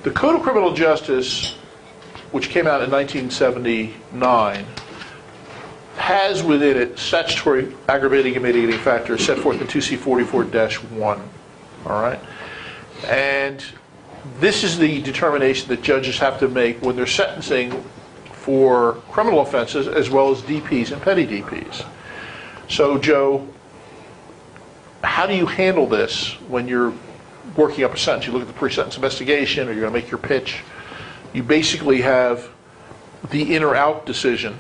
The Code of Criminal Justice, which came out in 1979, has within it statutory aggravating and mitigating factors set forth in 2C44-1. All right? And this is the determination that judges have to make when they're sentencing for criminal offenses as well as DPs and petty DPs. So, Joe, how do you handle this when you're working up a sentence? You look at the pre-sentence investigation, or you're going to make your pitch. You basically have the in or out decision,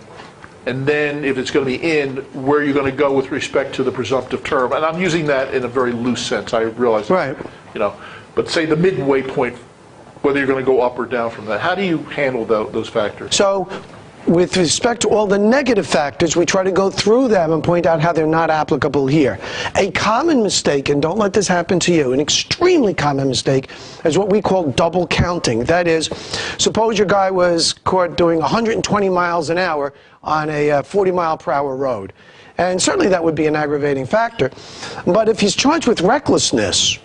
and then if it's going to be in, where you're going to go with respect to the presumptive term. And I'm using that in a very loose sense. I realize, right? You know, but say the midway point, whether you're going to go up or down from that. How do you handle those factors? So, with respect to all the negative factors, we try to go through them and point out how they're not applicable here. A common mistake, and don't let this happen to you, an extremely common mistake is what we call double counting. That is, suppose your guy was caught doing 120 miles an hour on a 40-mile-per-hour road. And certainly that would be an aggravating factor. But if he's charged with recklessness,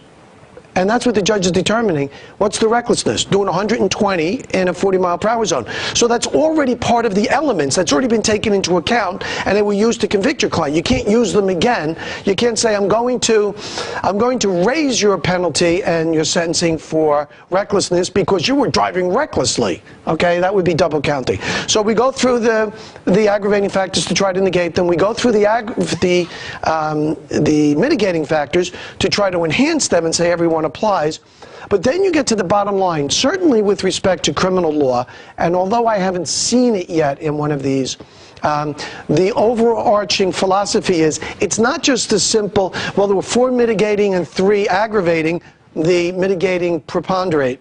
and that's what the judge is determining. What's the recklessness? Doing 120 in a 40-mile-per-hour zone. So that's already part of the elements. That's already been taken into account, and they were used to convict your client. You can't use them again. You can't say, I'm going to raise your penalty and your sentencing for recklessness because you were driving recklessly. Okay, that would be double counting. So we go through the aggravating factors to try to negate them. We go through the mitigating factors to try to enhance them and say everyone applies. But then you get to the bottom line, certainly with respect to criminal law, and although I haven't seen it yet in one of these, the overarching philosophy is it's not just a simple, well, there were 4 mitigating and 3 aggravating, the mitigating preponder.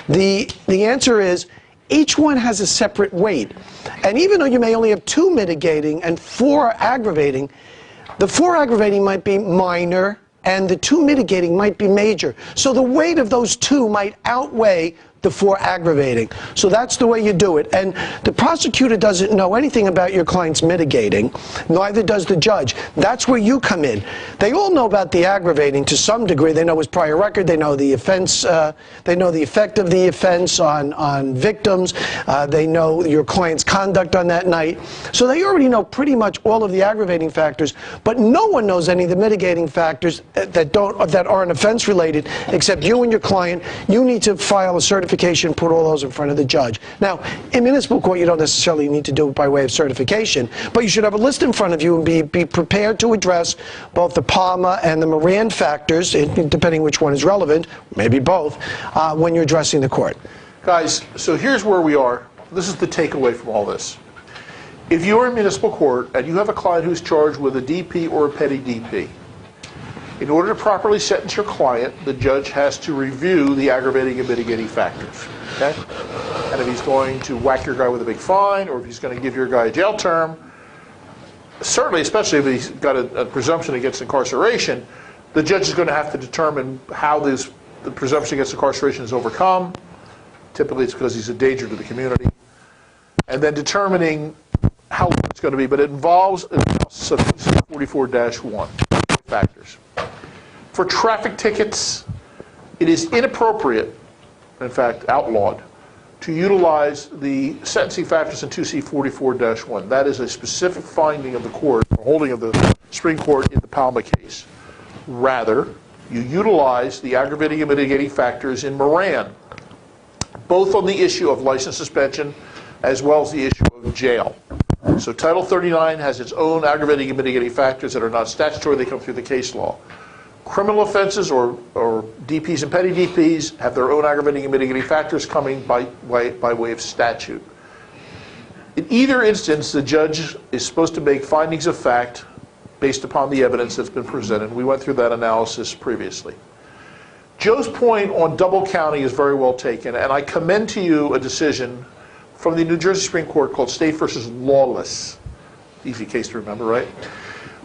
The answer is each one has a separate weight. And even though you may only have 2 mitigating and 4 aggravating, the 4 aggravating might be minor, and the 2 mitigating might be major. So the weight of those 2 might outweigh the 4 aggravating. So that's the way you do it. And the prosecutor doesn't know anything about your client's mitigating, neither does the judge. That's where you come in. They all know about the aggravating to some degree. They know his prior record, they know the offense, they know the effect of the offense on victims, they know your client's conduct on that night. So they already know pretty much all of the aggravating factors, but no one knows any of the mitigating factors that aren't offense related except you and your client. You need to file a certification, put all those in front of the judge. Now, in municipal court, you don't necessarily need to do it by way of certification, but you should have a list in front of you and be prepared to address both the Palmer and the Moran factors, depending which one is relevant, maybe both, when you're addressing the court. Guys, so here's where we are. This is the takeaway from all this. If you're in municipal court and you have a client who's charged with a DP or a petty DP, in order to properly sentence your client, the judge has to review the aggravating and mitigating factors, okay? And if he's going to whack your guy with a big fine, or if he's going to give your guy a jail term, certainly, especially if he's got a presumption against incarceration, the judge is going to have to determine how the presumption against incarceration is overcome. Typically, it's because he's a danger to the community. And then determining how long it's going to be, but it involves analysis of 44-1 factors. For traffic tickets, it is inappropriate, in fact outlawed, to utilize the sentencing factors in 2C44-1. That is a specific finding of the court, or holding of the Supreme Court in the Palmer case. Rather, you utilize the aggravating and mitigating factors in Moran, both on the issue of license suspension as well as the issue of jail. So Title 39 has its own aggravating and mitigating factors that are not statutory. They come through the case law. Criminal offenses or DPs and petty DPs have their own aggravating and mitigating factors coming by way of statute. In either instance, the judge is supposed to make findings of fact based upon the evidence that's been presented. We went through that analysis previously. Joe's point on double counting is very well taken, and I commend to you a decision from the New Jersey Supreme Court called State versus Lawless. Easy case to remember, right?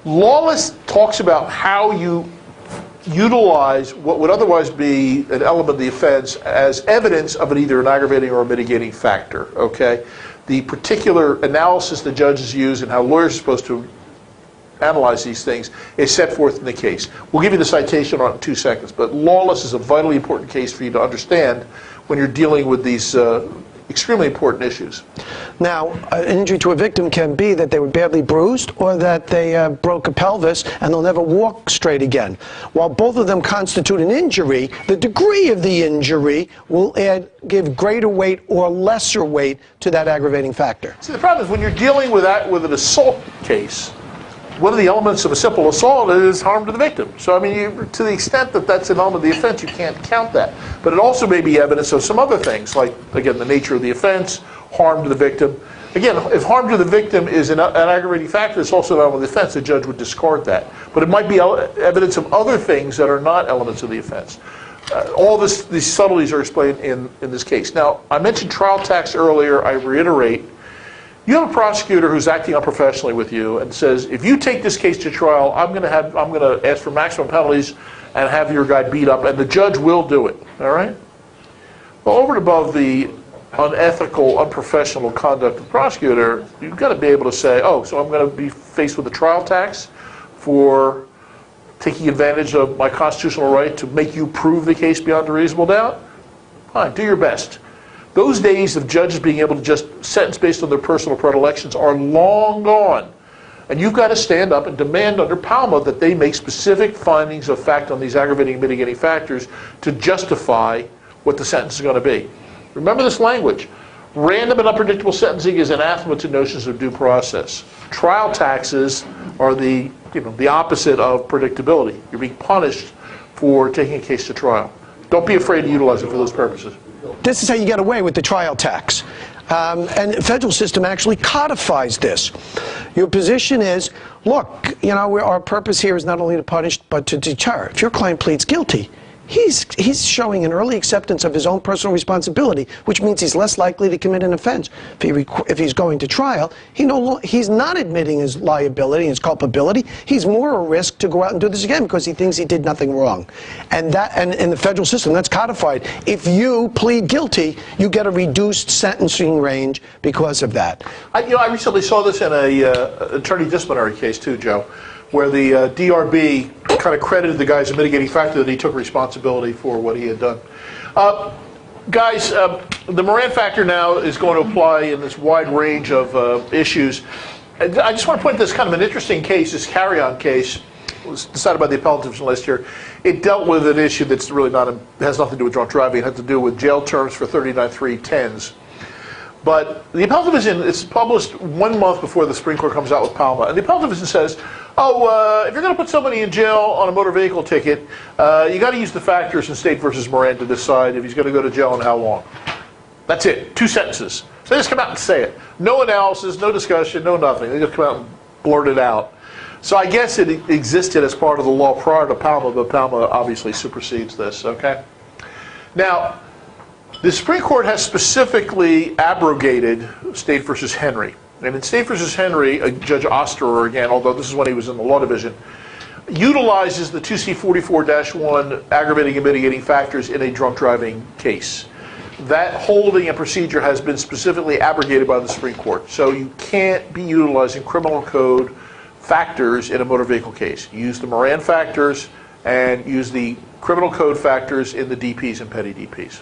Lawless talks about how you utilize what would otherwise be an element of the offense as evidence of either an aggravating or a mitigating factor, okay? The particular analysis the judges use and how lawyers are supposed to analyze these things is set forth in the case. We'll give you the citation on it in 2 seconds, but Lawless is a vitally important case for you to understand when you're dealing with these extremely important issues. Now, an injury to a victim can be that they were badly bruised or that they broke a pelvis and they'll never walk straight again. While both of them constitute an injury, the degree of the injury will give greater weight or lesser weight to that aggravating factor. See, the problem is when you're dealing with an assault case, one of the elements of a simple assault is harm to the victim. So, I mean, to the extent that that's an element of the offense, you can't count that. But it also may be evidence of some other things, like, again, the nature of the offense, harm to the victim. Again, if harm to the victim is an aggravating factor, it's also an element of the offense, the judge would discard that. But it might be evidence of other things that are not elements of the offense. All these subtleties are explained in this case. Now, I mentioned trial tax earlier. I reiterate, you have a prosecutor who's acting unprofessionally with you and says, if you take this case to trial, I'm going to ask for maximum penalties and have your guy beat up, and the judge will do it. All right? Well, over and above the unethical, unprofessional conduct of the prosecutor, you've got to be able to say, oh, so I'm going to be faced with a trial tax for taking advantage of my constitutional right to make you prove the case beyond a reasonable doubt? Fine, do your best. Those days of judges being able to just sentence based on their personal predilections are long gone. And you've got to stand up and demand under Palma that they make specific findings of fact on these aggravating and mitigating factors to justify what the sentence is going to be. Remember this language. Random and unpredictable sentencing is anathema to notions of due process. Trial taxes are the opposite of predictability. You're being punished for taking a case to trial. Don't be afraid to utilize it for those purposes. This is how you get away with the trial tax. And the federal system actually codifies this. Your position is, look, our purpose here is not only to punish, but to deter. If your client pleads guilty, he's showing an early acceptance of his own personal responsibility, which means he's less likely to commit an offense. If he's going to trial, he's not admitting his liability, his culpability. He's more a risk to go out and do this again because he thinks he did nothing wrong. And in the federal system, that's codified. If you plead guilty, you get a reduced sentencing range because of that. I recently saw this in an attorney disciplinary case too, Joe, where the DRB kind of credited the guy as a mitigating factor that he took responsibility for what he had done. Guys, the Moran factor now is going to apply in this wide range of issues. I just want to point to this kind of an interesting case, this carry-on case. It was decided by the appellate division last year. It dealt with an issue that's really has nothing to do with drunk driving. It had to do with jail terms for 39.310s. But the appellate division, it's published 1 month before the Supreme Court comes out with Palma. And the appellate division says, if you're going to put somebody in jail on a motor vehicle ticket, you got to use the factors in State versus Moran to decide if he's going to go to jail and how long. That's it. 2 sentences. So they just come out and say it. No analysis, no discussion, no nothing. They just come out and blurt it out. So I guess it existed as part of the law prior to Palma, but Palma obviously supersedes this, okay? Now, the Supreme Court has specifically abrogated State versus Henry. And in State versus Henry, Judge Osterer, again, although this is when he was in the law division, utilizes the 2C44-1 aggravating and mitigating factors in a drunk driving case. That holding and procedure has been specifically abrogated by the Supreme Court. So you can't be utilizing criminal code factors in a motor vehicle case. You use the Moran factors and use the criminal code factors in the DPs and petty DPs.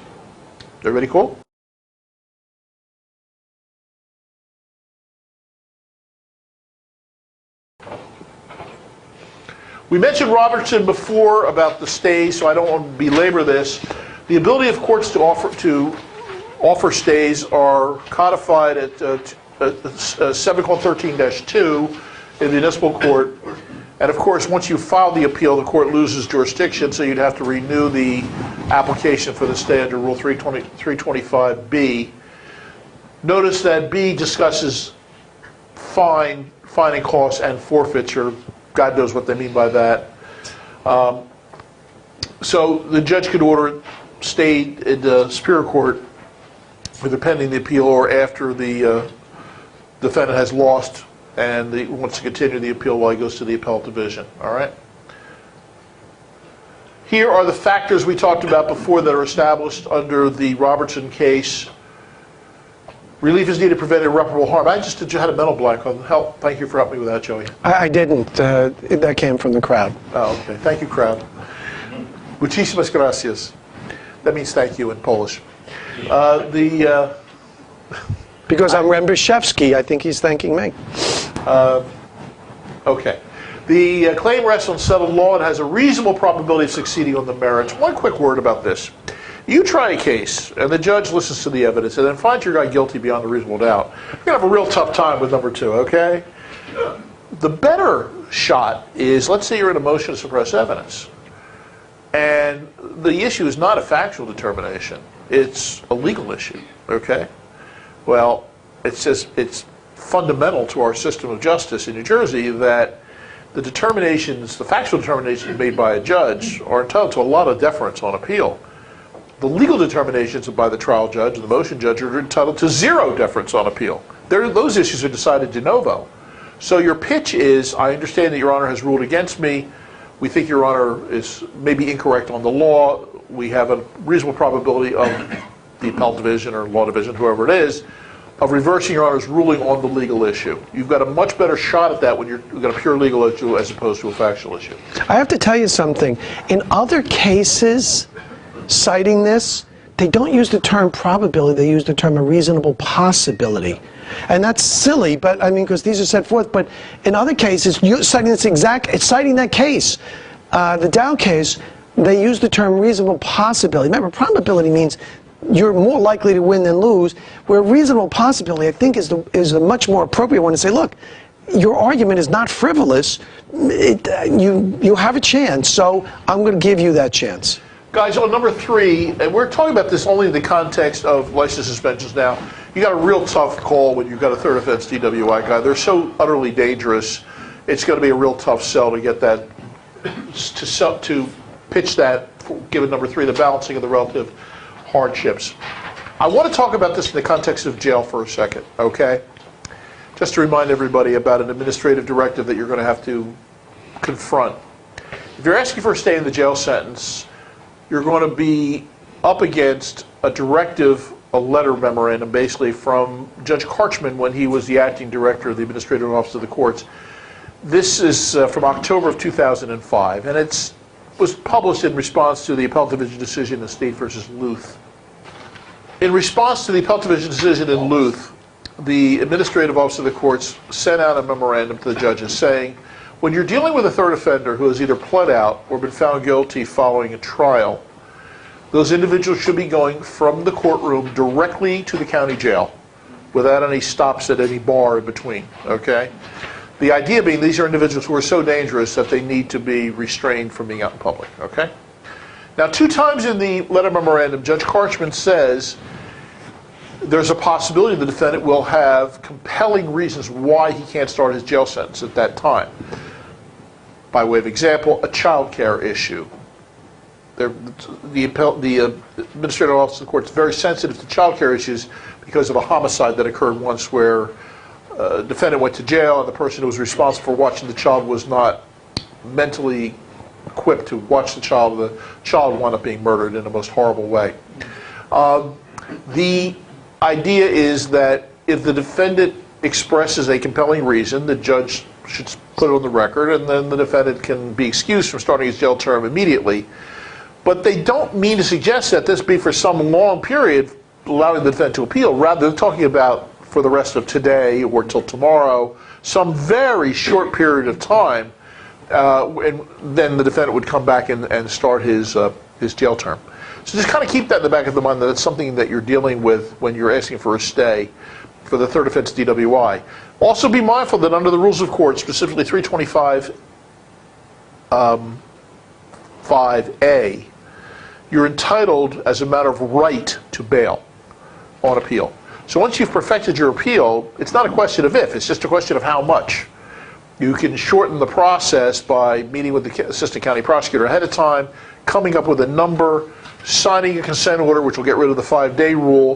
Everybody cool? We mentioned Robertson before about the stays, so I don't want to belabor this. The ability of courts to offer stays are codified at 7:13-2 in the municipal court, And of course, once you file the appeal, the court loses jurisdiction, so you'd have to renew the application for the stay under Rule 325B. Notice that B discusses fining costs and forfeiture. God knows what they mean by that. So the judge could order stayed in the Superior Court either pending the appeal or after the defendant has lost and wants to continue the appeal while he goes to the appellate division. All right? Here are the factors we talked about before that are established under the Robertson case. Relief is needed to prevent irreparable harm. I just had a mental blank on help. Thank you for helping me with that, Joey. I didn't. That came from the crowd. Oh, okay. Thank you, crowd. Muchísimas gracias. That means thank you in Polish. Because I'm Rembishevsky, I think he's thanking me. Okay. The claim rests on settled law and has a reasonable probability of succeeding on the merits. One quick word about this. You try a case, and the judge listens to the evidence, and then finds your guy guilty beyond a reasonable doubt. You're going to have a real tough time with number 2, okay? The better shot is, let's say you're in a motion to suppress evidence, and the issue is not a factual determination. It's a legal issue, okay? Well, it's fundamental to our system of justice in New Jersey that the factual determinations made by a judge are entitled to a lot of deference on appeal. The legal determinations by the trial judge and the motion judge are entitled to 0 deference on appeal. Those issues are decided de novo. So your pitch is, I understand that Your Honor has ruled against me. We think Your Honor is maybe incorrect on the law. We have a reasonable probability of the appellate division or law division, whoever it is, of reversing Your Honor's ruling on the legal issue. You've got a much better shot at that when you've got a pure legal issue as opposed to a factual issue. I have to tell you something. In other cases, citing this, they don't use the term probability, they use the term a reasonable possibility. And that's silly, but I mean, because these are set forth, but in other cases, citing that case, the Dow case, they use the term reasonable possibility. Remember, probability means you're more likely to win than lose, where reasonable possibility, I think, is a much more appropriate one to say, look, your argument is not frivolous, you have a chance, so I'm going to give you that chance. Guys, on number 3, and we're talking about this only in the context of license suspensions now. You got a real tough call when you've got a third offense DWI guy. They're so utterly dangerous. It's going to be a real tough sell to get that, to pitch that, given number 3, the balancing of the relative hardships. I want to talk about this in the context of jail for a second, okay? Just to remind everybody about an administrative directive that you're going to have to confront. If you're asking for a stay in the jail sentence, you're going to be up against a directive, a letter memorandum, basically, from Judge Karchman when he was the acting director of the Administrative Office of the Courts. This is from October of 2005, and it was published in response to the Appellate Division decision in State v. Luth. In response to the Appellate Division decision in Luth, the Administrative Office of the Courts sent out a memorandum to the judges saying, when you're dealing with a third offender who has either pled out or been found guilty following a trial, those individuals should be going from the courtroom directly to the county jail without any stops at any bar in between, okay? The idea being these are individuals who are so dangerous that they need to be restrained from being out in public, okay? Now, 2 times in the letter memorandum, Judge Karchman says there's a possibility the defendant will have compelling reasons why he can't start his jail sentence at that time. By way of example, a child care issue. The Administrative Office of the Court is very sensitive to child care issues because of a homicide that occurred once where a defendant went to jail and the person who was responsible for watching the child was not mentally equipped to watch the child. The child wound up being murdered in the most horrible way. The idea is that if the defendant expresses a compelling reason, the judge should put it on the record, and then the defendant can be excused from starting his jail term immediately. But they don't mean to suggest that this be for some long period, allowing the defendant to appeal. Rather, they're talking about for the rest of today or till tomorrow, some very short period of time, and then the defendant would come back and start his jail term. So just kind of keep that in the back of the mind that it's something that you're dealing with when you're asking for a stay for the third offense DWI. Also be mindful that under the rules of court, specifically 325 5A, you're entitled as a matter of right to bail on appeal. So once you've perfected your appeal, it's not a question of if, it's just a question of how much. You can shorten the process by meeting with the assistant county prosecutor ahead of time, coming up with a number, signing a consent order, which will get rid of the 5-day rule,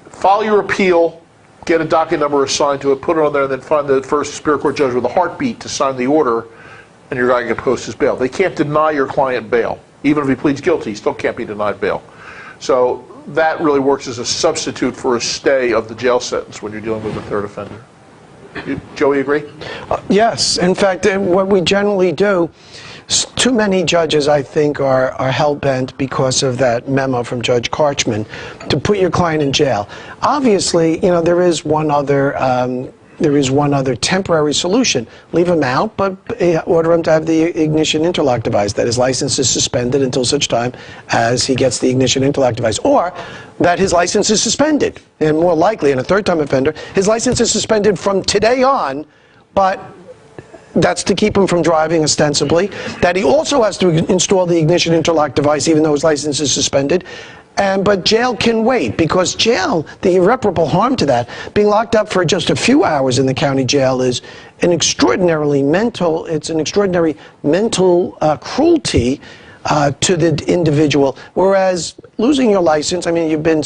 file your appeal, get a docket number assigned to it, put it on there, and then find the first Superior Court judge with a heartbeat to sign the order, and your guy can post his bail. They can't deny your client bail. Even if he pleads guilty, he still can't be denied bail. So that really works as a substitute for a stay of the jail sentence when you're dealing with a third offender. Joey, agree? Yes. In fact, what we generally do, too many judges, I think, are hell-bent because of that memo from Judge Karchman to put your client in jail. Obviously, you know, there is one other temporary solution. Leave him out, but order him to have the ignition interlock device, that his license is suspended until such time as he gets the ignition interlock device, or that his license is suspended, and more likely, in a third-time offender, his license is suspended from today on, but that's to keep him from driving ostensibly, that he also has to install the ignition interlock device even though his license is suspended. But jail can wait, because jail, the irreparable harm to that, being locked up for just a few hours in the county jail is an extraordinary mental cruelty to the individual. Whereas losing your license, I mean, you've been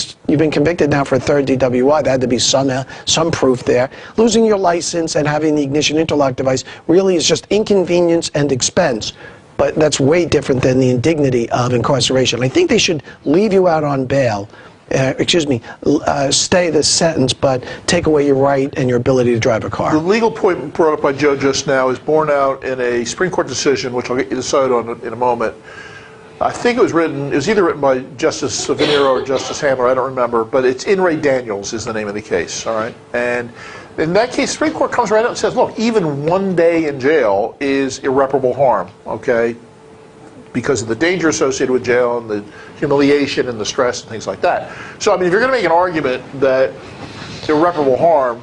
convicted now for a third DWI. There had to be some proof there. Losing your license and having the ignition interlock device really is just inconvenience and expense. But that's way different than the indignity of incarceration. I think they should leave you out on bail, stay the sentence, but take away your right and your ability to drive a car. The legal point brought up by Joe just now is borne out in a Supreme Court decision, which I'll get you to cite on in a moment. I think it was either written by Justice Venero or Justice Handler, I don't remember, but it's In re Daniels is the name of the case, all right? And in that case, Supreme Court comes right out and says, look, even 1 day in jail is irreparable harm, okay? Because of the danger associated with jail and the humiliation and the stress and things like that. So, I mean, if you're going to make an argument that irreparable harm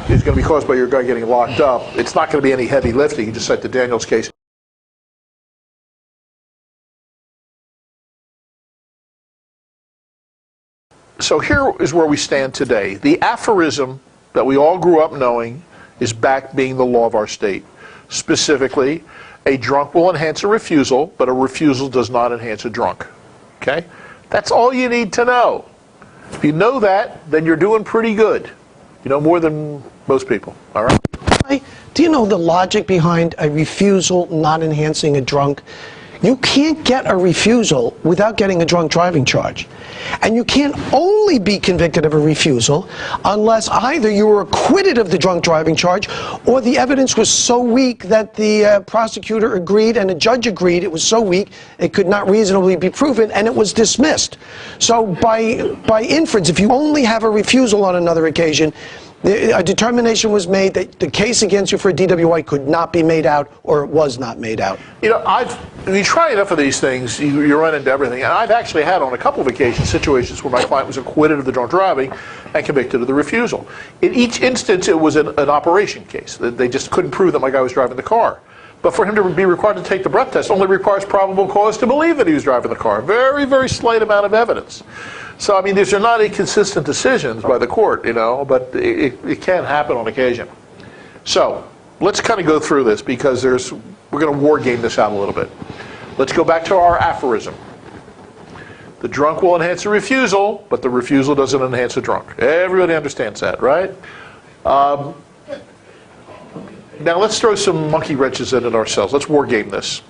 is going to be caused by your guy getting locked up, it's not going to be any heavy lifting. You just cite the Daniels case. So here is where we stand today. The aphorism that we all grew up knowing is back being the law of our state. Specifically, a drunk will enhance a refusal, but a refusal does not enhance a drunk. Okay? That's all you need to know. If you know that, then you're doing pretty good. You know more than most people. All right? Do you know the logic behind a refusal not enhancing a drunk? You can't get a refusal without getting a drunk driving charge. And you can't only be convicted of a refusal unless either you were acquitted of the drunk driving charge or the evidence was so weak that the prosecutor agreed and the judge agreed it was so weak it could not reasonably be proven, and it was dismissed. So by inference, if you only have a refusal on another occasion, a determination was made that the case against you for a DWI could not be made out, or it was not made out. You know, you try enough of these things, you run into everything. And I've actually had on a couple of occasions situations where my client was acquitted of the drunk driving and convicted of the refusal. In each instance, it was an operation case. They just couldn't prove that my guy was driving the car. But for him to be required to take the breath test only requires probable cause to believe that he was driving the car. Very, very slight amount of evidence. So, I mean, these are not inconsistent decisions by the court, you know, but it can happen on occasion. So, let's kind of go through this because we're going to war game this out a little bit. Let's go back to our aphorism. The drunk will enhance a refusal, but the refusal doesn't enhance a drunk. Everybody understands that, right? Now, let's throw some monkey wrenches in it ourselves. Let's war game this.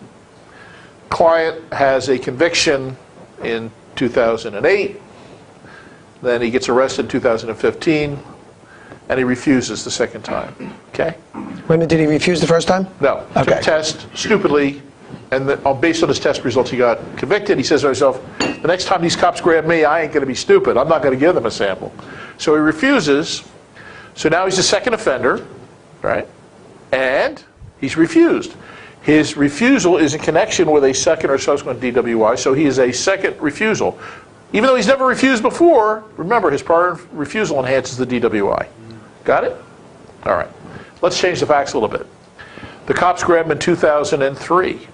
Client has a conviction in 2008. Then he gets arrested in 2015, and he refuses the second time. Okay? Wait a minute, did he refuse the first time? No. Okay. Took a test, stupidly, and based on his test results, he got convicted. He says to himself, the next time these cops grab me, I ain't going to be stupid. I'm not going to give them a sample. So he refuses. So now he's a second offender, right? And he's refused. His refusal is in connection with a second or subsequent DWI, so he is a second refusal. Even though he's never refused before, remember, his prior refusal enhances the DWI. Got it? All right. Let's change the facts a little bit. The cops grab him in 2003.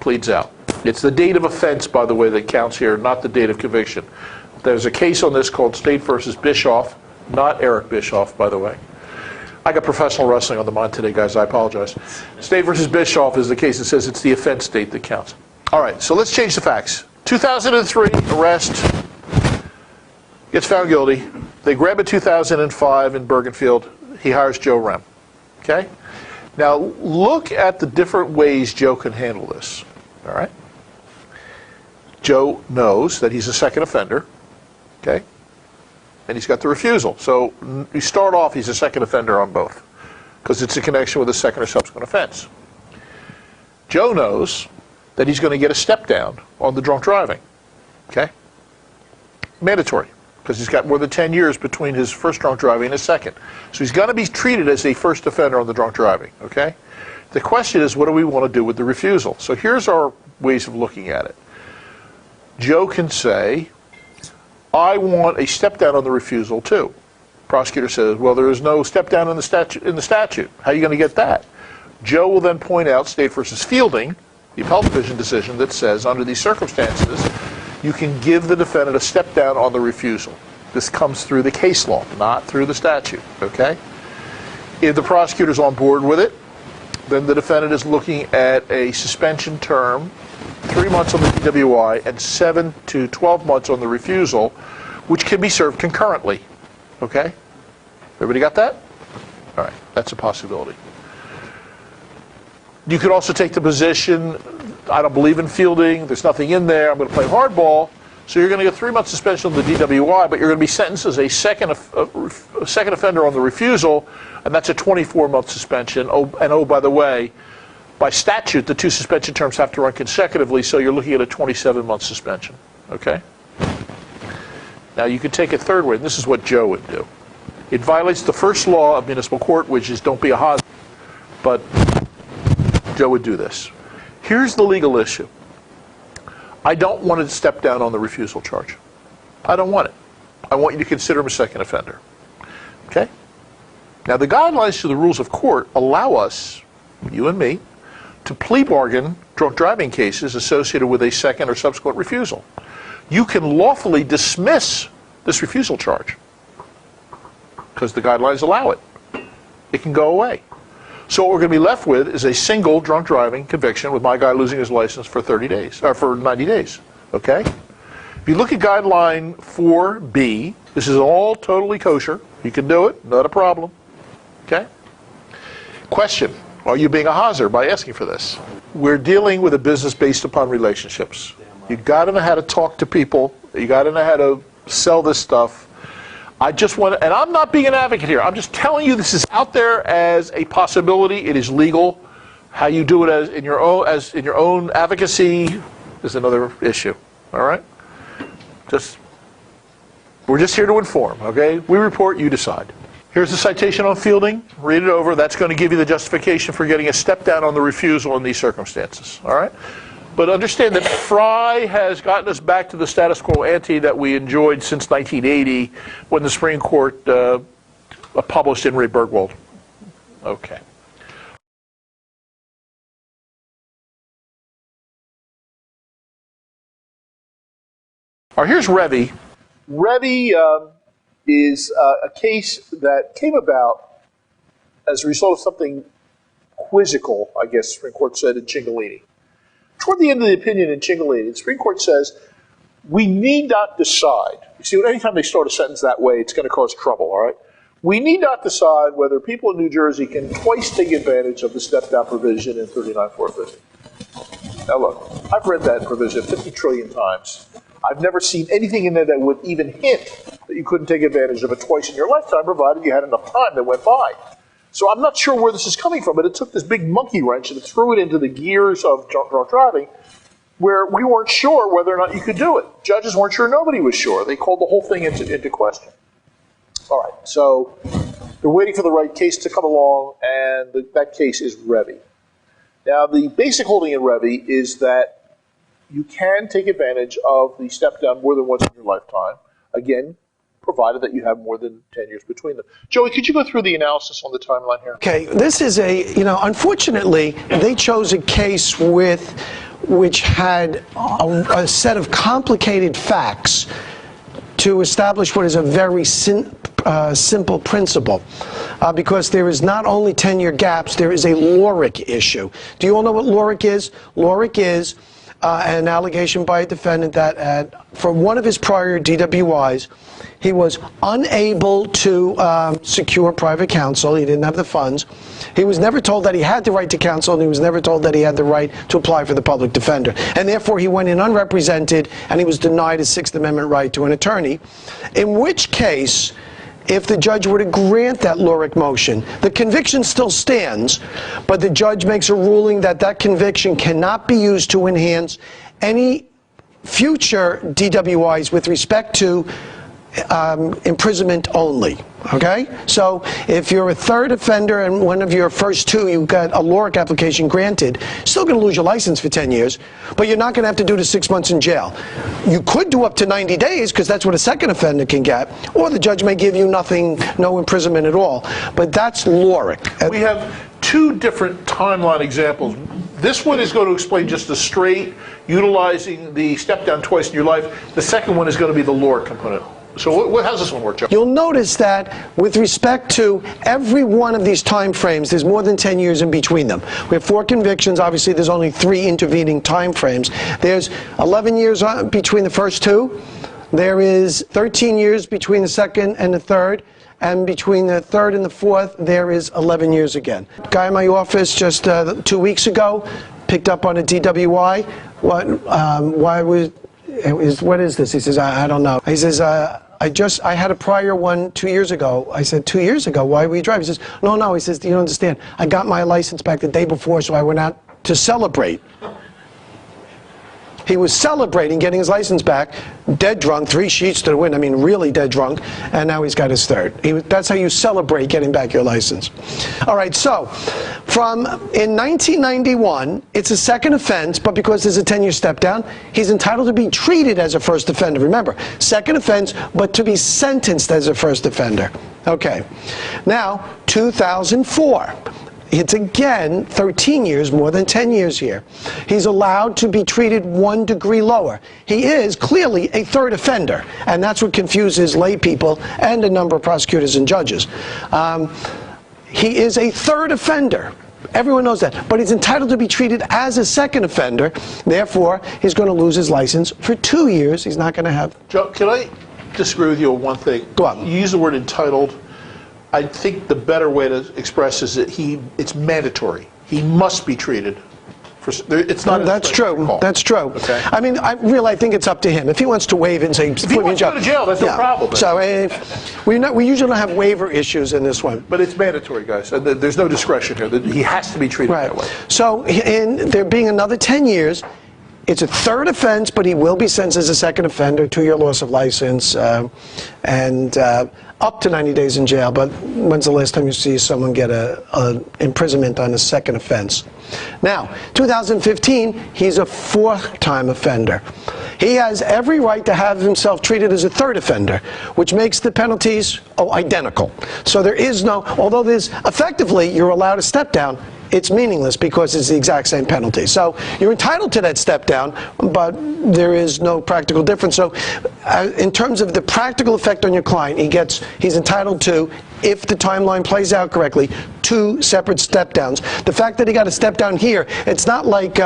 pleads out. It's the date of offense, by the way, that counts here, not the date of conviction. There's a case on this called State versus Bischoff, not Eric Bischoff, by the way. I got professional wrestling on the mind today, guys. I apologize. State versus Bischoff is the case that says it's the offense date that counts. All right, so let's change the facts. 2003, arrest, gets found guilty. They grab in 2005 in Bergenfield. He hires Joe Rem. Okay? Now, look at the different ways Joe can handle this. All right? Joe knows that he's a second offender. Okay? And he's got the refusal. So you start off, he's a second offender on both, because it's a connection with a second or subsequent offense. Joe knows that he's going to get a step down on the drunk driving. Okay? Mandatory, because he's got more than 10 years between his first drunk driving and his second. So he's going to be treated as a first offender on the drunk driving. Okay? The question is, what do we want to do with the refusal? So here's our ways of looking at it. Joe can say, I want a step down on the refusal too. Prosecutor says, well, there is no step down in the statute. How are you going to get that? Joe will then point out State versus Fielding, the appellate division decision that says under these circumstances, you can give the defendant a step down on the refusal. This comes through the case law, not through the statute. Okay? If the prosecutor's on board with it, then the defendant is looking at a suspension term, 3 months on the DWI and 7 to 12 months on the refusal, which can be served concurrently. Okay? Everybody got that? All right, that's a possibility. You could also take the position, I don't believe in fielding, there's nothing in there, I'm going to play hardball, so you're going to get 3 months suspension on the DWI, but you're going to be sentenced as a second offender on the refusal, and that's a 24-month suspension. Oh, by the way, by statute, the 2 suspension terms have to run consecutively, so you're looking at a 27-month suspension. Okay? Now, you could take it third way, and this is what Joe would do. It violates the first law of municipal court, which is don't be a hostage, but Joe would do this. Here's the legal issue. I don't want to step down on the refusal charge. I don't want it. I want you to consider him a second offender. Okay? Now, the guidelines to the rules of court allow us, you and me, to plea bargain drunk driving cases associated with a second or subsequent refusal. You can lawfully dismiss this refusal charge because the guidelines allow it. It can go away. So what we're going to be left with is a single drunk driving conviction with my guy losing his license for 30 days, or for 90 days. Okay? If you look at guideline 4B, this is all totally kosher. You can do it, not a problem. Okay? Question. Are you being a hazard by asking for this? We're dealing with a business based upon relationships. You got to know how to talk to people. You got to know how to sell this stuff. I just want to, and I'm not being an advocate here. I'm just telling you this is out there as a possibility. It is legal. How you do it as in your own advocacy is another issue. All right? We're just here to inform. Okay? We report. You decide. Here's the citation on fielding. Read it over. That's going to give you the justification for getting a step down on the refusal in these circumstances. All right? But understand that Fry has gotten us back to the status quo ante that we enjoyed since 1980 when the Supreme Court published In re Bergwald. Okay. All right, here's Revy. Revy is a case that came about as a result of something quizzical, I guess the Supreme Court said, in Cingolini. Toward the end of the opinion in Cingolini, the Supreme Court says, we need not decide. You see, anytime they start a sentence that way, it's going to cause trouble, all right? We need not decide whether people in New Jersey can twice take advantage of the step-down provision in 39-450. Now look, I've read that provision 50 trillion times. I've never seen anything in there that would even hint that you couldn't take advantage of it twice in your lifetime, provided you had enough time that went by. So I'm not sure where this is coming from, but it took this big monkey wrench and it threw it into the gears of drunk driving, where we weren't sure whether or not you could do it. Judges weren't sure, nobody was sure. They called the whole thing into question. All right, so they're waiting for the right case to come along, and that case is Revy. Now, the basic holding in Revy is that you can take advantage of the step down more than once in your lifetime. Again, provided that you have more than 10 years between them. Joey, could you go through the analysis on the timeline here? Okay, this is unfortunately, they chose a case which had a set of complicated facts to establish what is a very simple principle, because there is not only 10-year gaps, there is a LORIC issue. Do you all know what LORIC is? LORIC is an allegation by a defendant that for one of his prior DWIs, he was unable to secure private counsel. He didn't have the funds. He was never told that he had the right to counsel, and he was never told that he had the right to apply for the public defender. And therefore, he went in unrepresented, and he was denied his Sixth Amendment right to an attorney, in which case, if the judge were to grant that LORIC motion, the conviction still stands, but the judge makes a ruling that that conviction cannot be used to enhance any future DWIs with respect to imprisonment only. Okay? So if you're a third offender and one of your first two, you got a LORIC application granted, you're still going to lose your license for 10 years, but you're not going to have to do the 6 months in jail. You could do up to 90 days, because that's what a second offender can get, or the judge may give you nothing, no imprisonment at all. But that's LORIC. We have two different timeline examples. This one is going to explain just the straight, utilizing the step down twice in your life. The second one is going to be the LORIC component. So how's this one work, Joe? You'll notice that with respect to every one of these time frames, there's more than 10 years in between them. We have 4 convictions. Obviously, there's only 3 intervening time frames. There's 11 years between the first 2. There is 13 years between the second and the third. And between the third and the fourth, there is 11 years again. Guy in my office just 2 weeks ago picked up on a DWI. What is this? He says, I don't know. He says, I had a prior one 2 years ago. I said, 2 years ago? Why were you driving? He says, no. He says, you don't understand. I got my license back the day before, so I went out to celebrate. He was celebrating getting his license back, dead drunk, 3 sheets to the wind. I mean, really dead drunk, and now he's got his third. That's how you celebrate getting back your license. All right, so in 1991, it's a second offense, but because there's a 10-year step down, he's entitled to be treated as a first offender. Remember, second offense, but to be sentenced as a first offender. Okay, now 2004. It's again 13 years, more than 10 years here. He's allowed to be treated 1 degree lower. He is clearly a third offender, and that's what confuses lay people and a number of prosecutors and judges. He is a third offender. Everyone knows that. But he's entitled to be treated as a second offender. Therefore, he's going to lose his license for 2 years. He's not going to have... Joe, can I disagree with you on one thing? Go on. You use the word entitled. I think the better way to express is that it's mandatory. He must be treated. It's not. That's true. That's true. Okay. I mean, I think it's up to him. If he wants to waive it and say, if he wants to go to jail, that's no problem. So we usually don't have waiver issues in this one. But it's mandatory, guys. There's no discretion here. He has to be treated that way. So in there being another 10 years, it's a third offense, but he will be sentenced as a second offender, 2-year loss of license, and up to 90 days in jail. But when's the last time you see someone get a imprisonment on a second offense? Now, 2015, he's a 4th-time offender. He has every right to have himself treated as a third offender, which makes the penalties identical. So there is no, although there's effectively you're allowed a step down, it's meaningless because it's the exact same penalty. So you're entitled to that step down, but there is no practical difference. So in terms of the practical effect on your client, he's entitled to, if the timeline plays out correctly, 2 separate step downs. The fact that he got a step down here, it's not like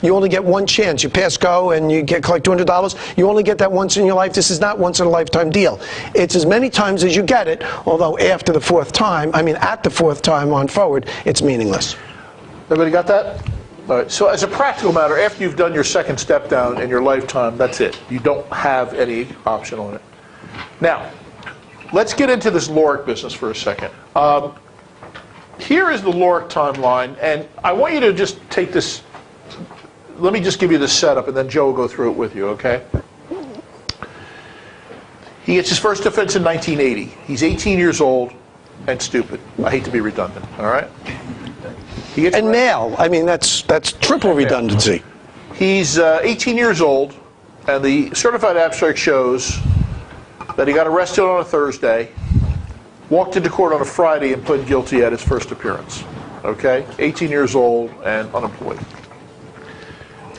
you only get one chance. You pass go and you collect $200. You only get that once in your life. This is not once in a lifetime deal. It's as many times as you get it, although after the 4th time, at the 4th time on forward, it's meaningless. Everybody got that? All right. So as a practical matter, after you've done your second step down in your lifetime, that's it. You don't have any option on it. Now, let's get into this LORIC business for a second. Here is the LORIC timeline, and I want you to just take this. Let me just give you the setup, and then Joe will go through it with you, okay? He gets his first offense in 1980. He's 18 years old and stupid. I hate to be redundant, all right? And male. I mean, that's triple redundancy. He's 18 years old, and the certified abstract shows that he got arrested on a Thursday, walked into court on a Friday, and pled guilty at his first appearance. Okay? 18 years old and unemployed.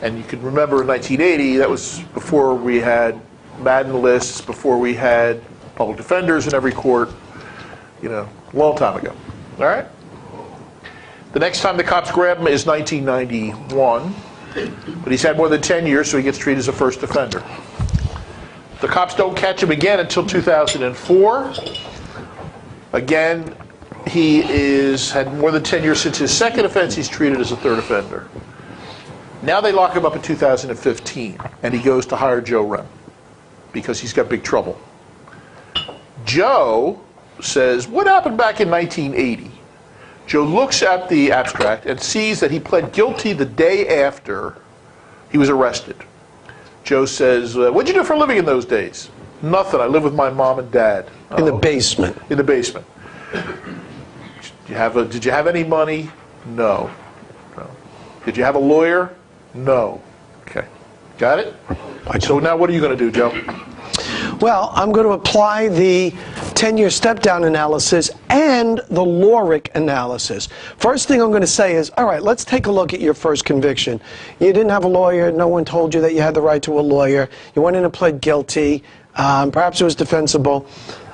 And you can remember in 1980, that was before we had Madden lists, before we had public defenders in every court, you know, a long time ago. All right? The next time the cops grab him is 1991, but he's had more than 10 years, so he gets treated as a first offender. The cops don't catch him again until 2004. Again, he had more than 10 years since his second offense. He's treated as a third offender. Now they lock him up in 2015, and he goes to hire Joe Rem because he's got big trouble. Joe says, what happened back in 1980? Joe looks at the abstract and sees that he pled guilty the day after he was arrested. Joe says, what'd you do for a living in those days? Nothing. I live with my mom and dad. In the basement. In the basement. Did you have any money? No. No. Did you have a lawyer? No. Okay. Got it? So now what are you going to do, Joe? Well, I'm going to apply the 10-year step-down analysis and the Lorick analysis. First thing I'm going to say is, all right, let's take a look at your first conviction. You didn't have a lawyer. No one told you that you had the right to a lawyer. You went in and pled guilty. Perhaps it was defensible.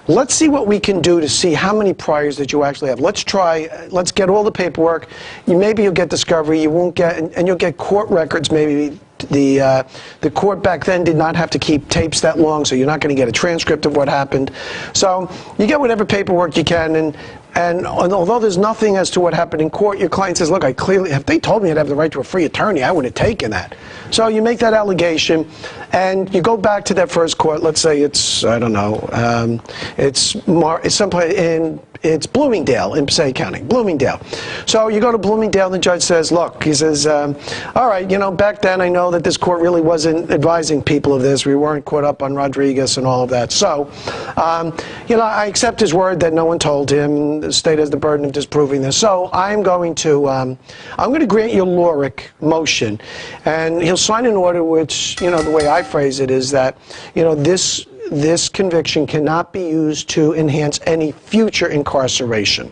Let's see what we can do to see how many priors that you actually have. Let's get all the paperwork. Maybe you'll get discovery. You won't get, and you'll get court records. Maybe the court back then did not have to keep tapes that long, so you're not going to get a transcript of what happened. So you get whatever paperwork you can, and although there's nothing as to what happened in court, your client says, look, if they told me I'd have the right to a free attorney, I would have taken that. So you make that allegation, and you go back to that first court. Let's say it's, I don't know, it's someplace it's Bloomingdale in Passaic County, Bloomingdale. So you go to Bloomingdale, the judge says, look, he says, all right, you know, back then I know that this court really wasn't advising people of this. We weren't caught up on Rodriguez and all of that. So, you know, I accept his word that no one told him. The state has the burden of disproving this. So I'm going to grant your Lorick motion, and he'll sign an order which, you know, the way I phrase it is that, you know, this conviction cannot be used to enhance any future incarceration.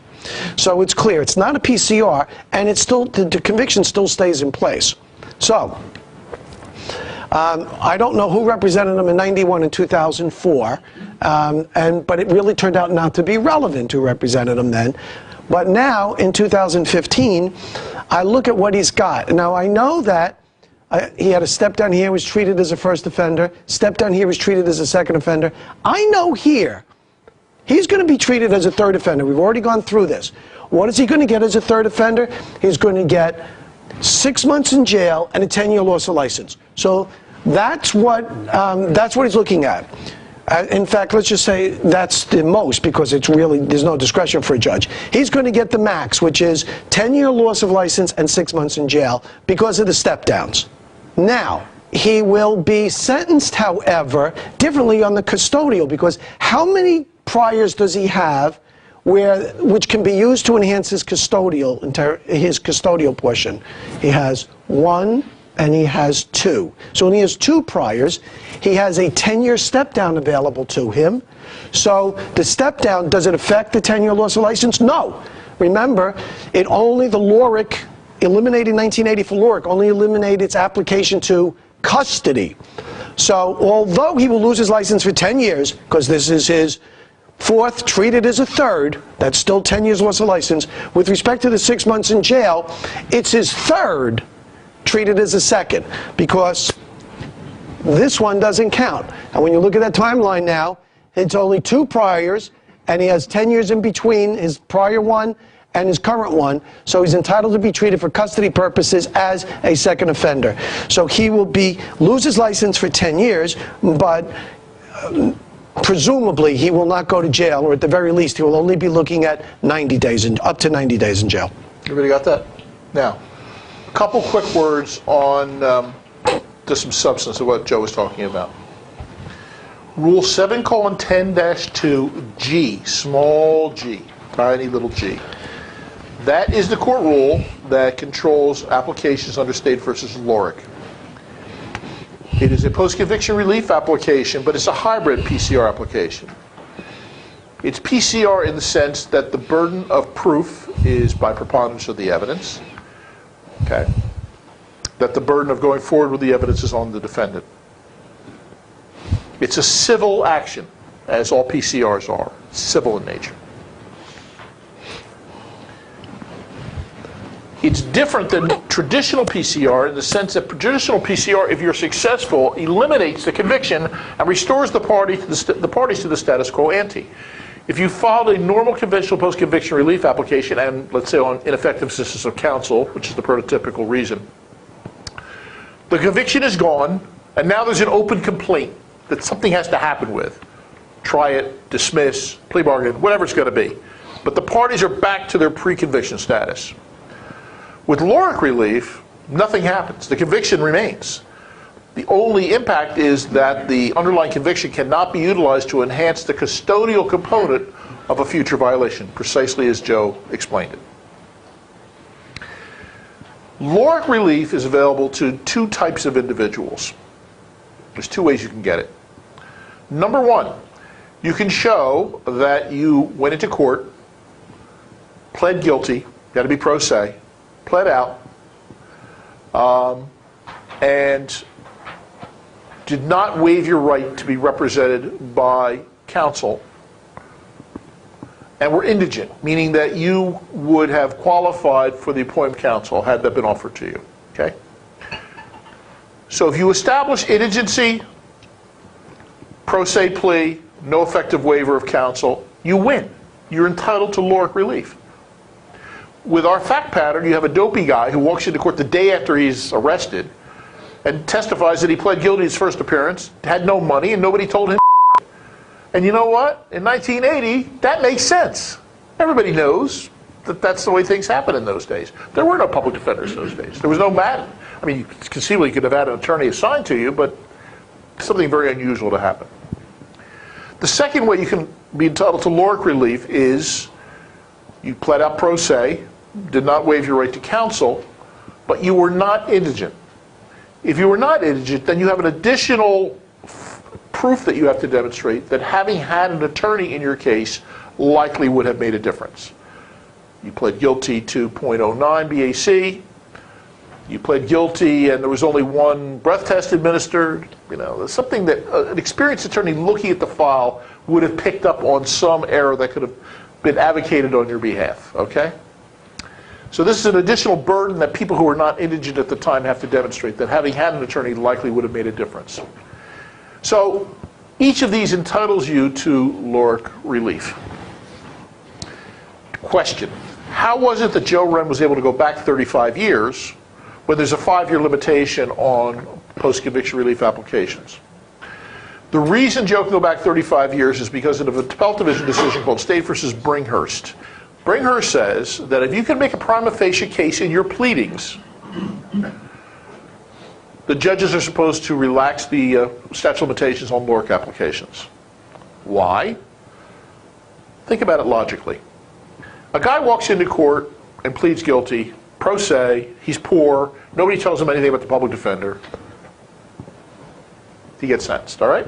So it's clear it's not a PCR, and it's still the conviction still stays in place. So I don't know who represented him in 91 and 2004, but it really turned out not to be relevant who represented him then. But now in 2015, I look at what he's got. Now I know that he had a step down here, was treated as a first offender. Step down here, was treated as a second offender. I know here, he's going to be treated as a third offender. We've already gone through this. What is he going to get as a third offender? He's going to get 6 months in jail and a 10-year loss of license. So that's what he's looking at. In fact, let's just say that's the most, because it's really, there's no discretion for a judge. He's going to get the max, which is 10-year loss of license and 6 months in jail because of the step downs. Now, he will be sentenced, however, differently on the custodial, because how many priors does he have which can be used to enhance his custodial portion? He has 1 and he has 2. So when he has 2 priors, he has a 10-year step down available to him. So the step down, does it affect the 10-year loss of license? No. Remember, the Lorick, eliminating 1980 for Lorick, only eliminated its application to custody. So although he will lose his license for 10 years, because this is his 4th, treated as a 3rd, that's still 10 years loss of license. With respect to the 6 months in jail, it's his 3rd, treated as a 2nd, because this one doesn't count. And when you look at that timeline now, it's only 2 priors, and he has 10 years in between his prior one and his current one, so he's entitled to be treated for custody purposes as a second offender. So he will lose his license for 10 years, but presumably he will not go to jail, or at the very least he will only be looking at up to 90 days in jail. Everybody got that? Now, a couple quick words on just some substance of what Joe was talking about. Rule 7:10-2G, small g, tiny little g. That is the court rule that controls applications under State versus Lorick. It is a post-conviction relief application, but it's a hybrid PCR application. It's PCR in the sense that the burden of proof is by preponderance of the evidence, okay? That the burden of going forward with the evidence is on the defendant. It's a civil action, as all PCRs are, civil in nature. It's different than traditional PCR in the sense that traditional PCR, if you're successful, eliminates the conviction and restores the parties to the status quo ante. If you filed a normal conventional post-conviction relief application and, let's say, on ineffective assistance of counsel, which is the prototypical reason, the conviction is gone, and now there's an open complaint that something has to happen with. Try it, dismiss, plea bargain, whatever it's going to be. But the parties are back to their pre-conviction status. With LORIC relief, nothing happens. The conviction remains. The only impact is that the underlying conviction cannot be utilized to enhance the custodial component of a future violation, precisely as Joe explained it. LORIC relief is available to two types of individuals. There's two ways you can get it. Number one, you can show that you went into court, pled guilty, got to be pro se, pled out, and did not waive your right to be represented by counsel, and were indigent, meaning that you would have qualified for the appointment of counsel had that been offered to you. Okay? So if you establish indigency, pro se plea, no effective waiver of counsel, you win. You're entitled to LORIC relief. With our fact pattern, you have a dopey guy who walks into court the day after he's arrested and testifies that he pled guilty his first appearance, had no money, and nobody told him. And you know what? In 1980, that makes sense. Everybody knows that that's the way things happen in those days. There were no public defenders in those days. There was no Madden. I mean, conceivably you could have had an attorney assigned to you, but something very unusual to happen. The second way you can be entitled to LORIC relief is you pled out pro se, did not waive your right to counsel, but you were not indigent. If you were not indigent, then you have an additional proof that you have to demonstrate that having had an attorney in your case likely would have made a difference. You pled guilty to .09 BAC, you pled guilty and there was only one breath test administered. You know, something that an experienced attorney looking at the file would have picked up on some error that could have been advocated on your behalf, okay? So this is an additional burden that people who are not indigent at the time have to demonstrate, that having had an attorney likely would have made a difference. So each of these entitles you to LORIC relief. Question: how was it that Joe Wren was able to go back 35 years when there's a 5-year limitation on post-conviction relief applications? The reason Joe can go back 35 years is because of a appellate division decision called State versus Bringhurst. Bringhurst says that if you can make a prima facie case in your pleadings, the judges are supposed to relax the statute of limitations on LORIC applications. Why? Think about it logically. A guy walks into court and pleads guilty, pro se, he's poor, nobody tells him anything about the public defender. He gets sentenced, all right?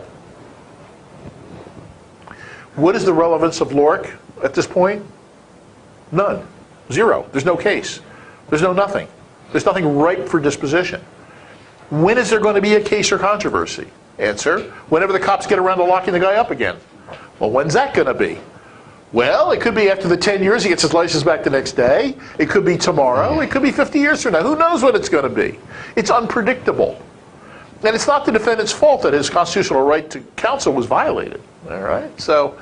What is the relevance of LORIC at this point? None. Zero. There's no case. There's no nothing. There's nothing ripe for disposition. When is there going to be a case or controversy? Answer: whenever the cops get around to locking the guy up again. Well, when's that going to be? Well, it could be after the 10 years he gets his license back the next day. It could be tomorrow. It could be 50 years from now. Who knows when it's going to be? It's unpredictable. And it's not the defendant's fault that his constitutional right to counsel was violated. All right? So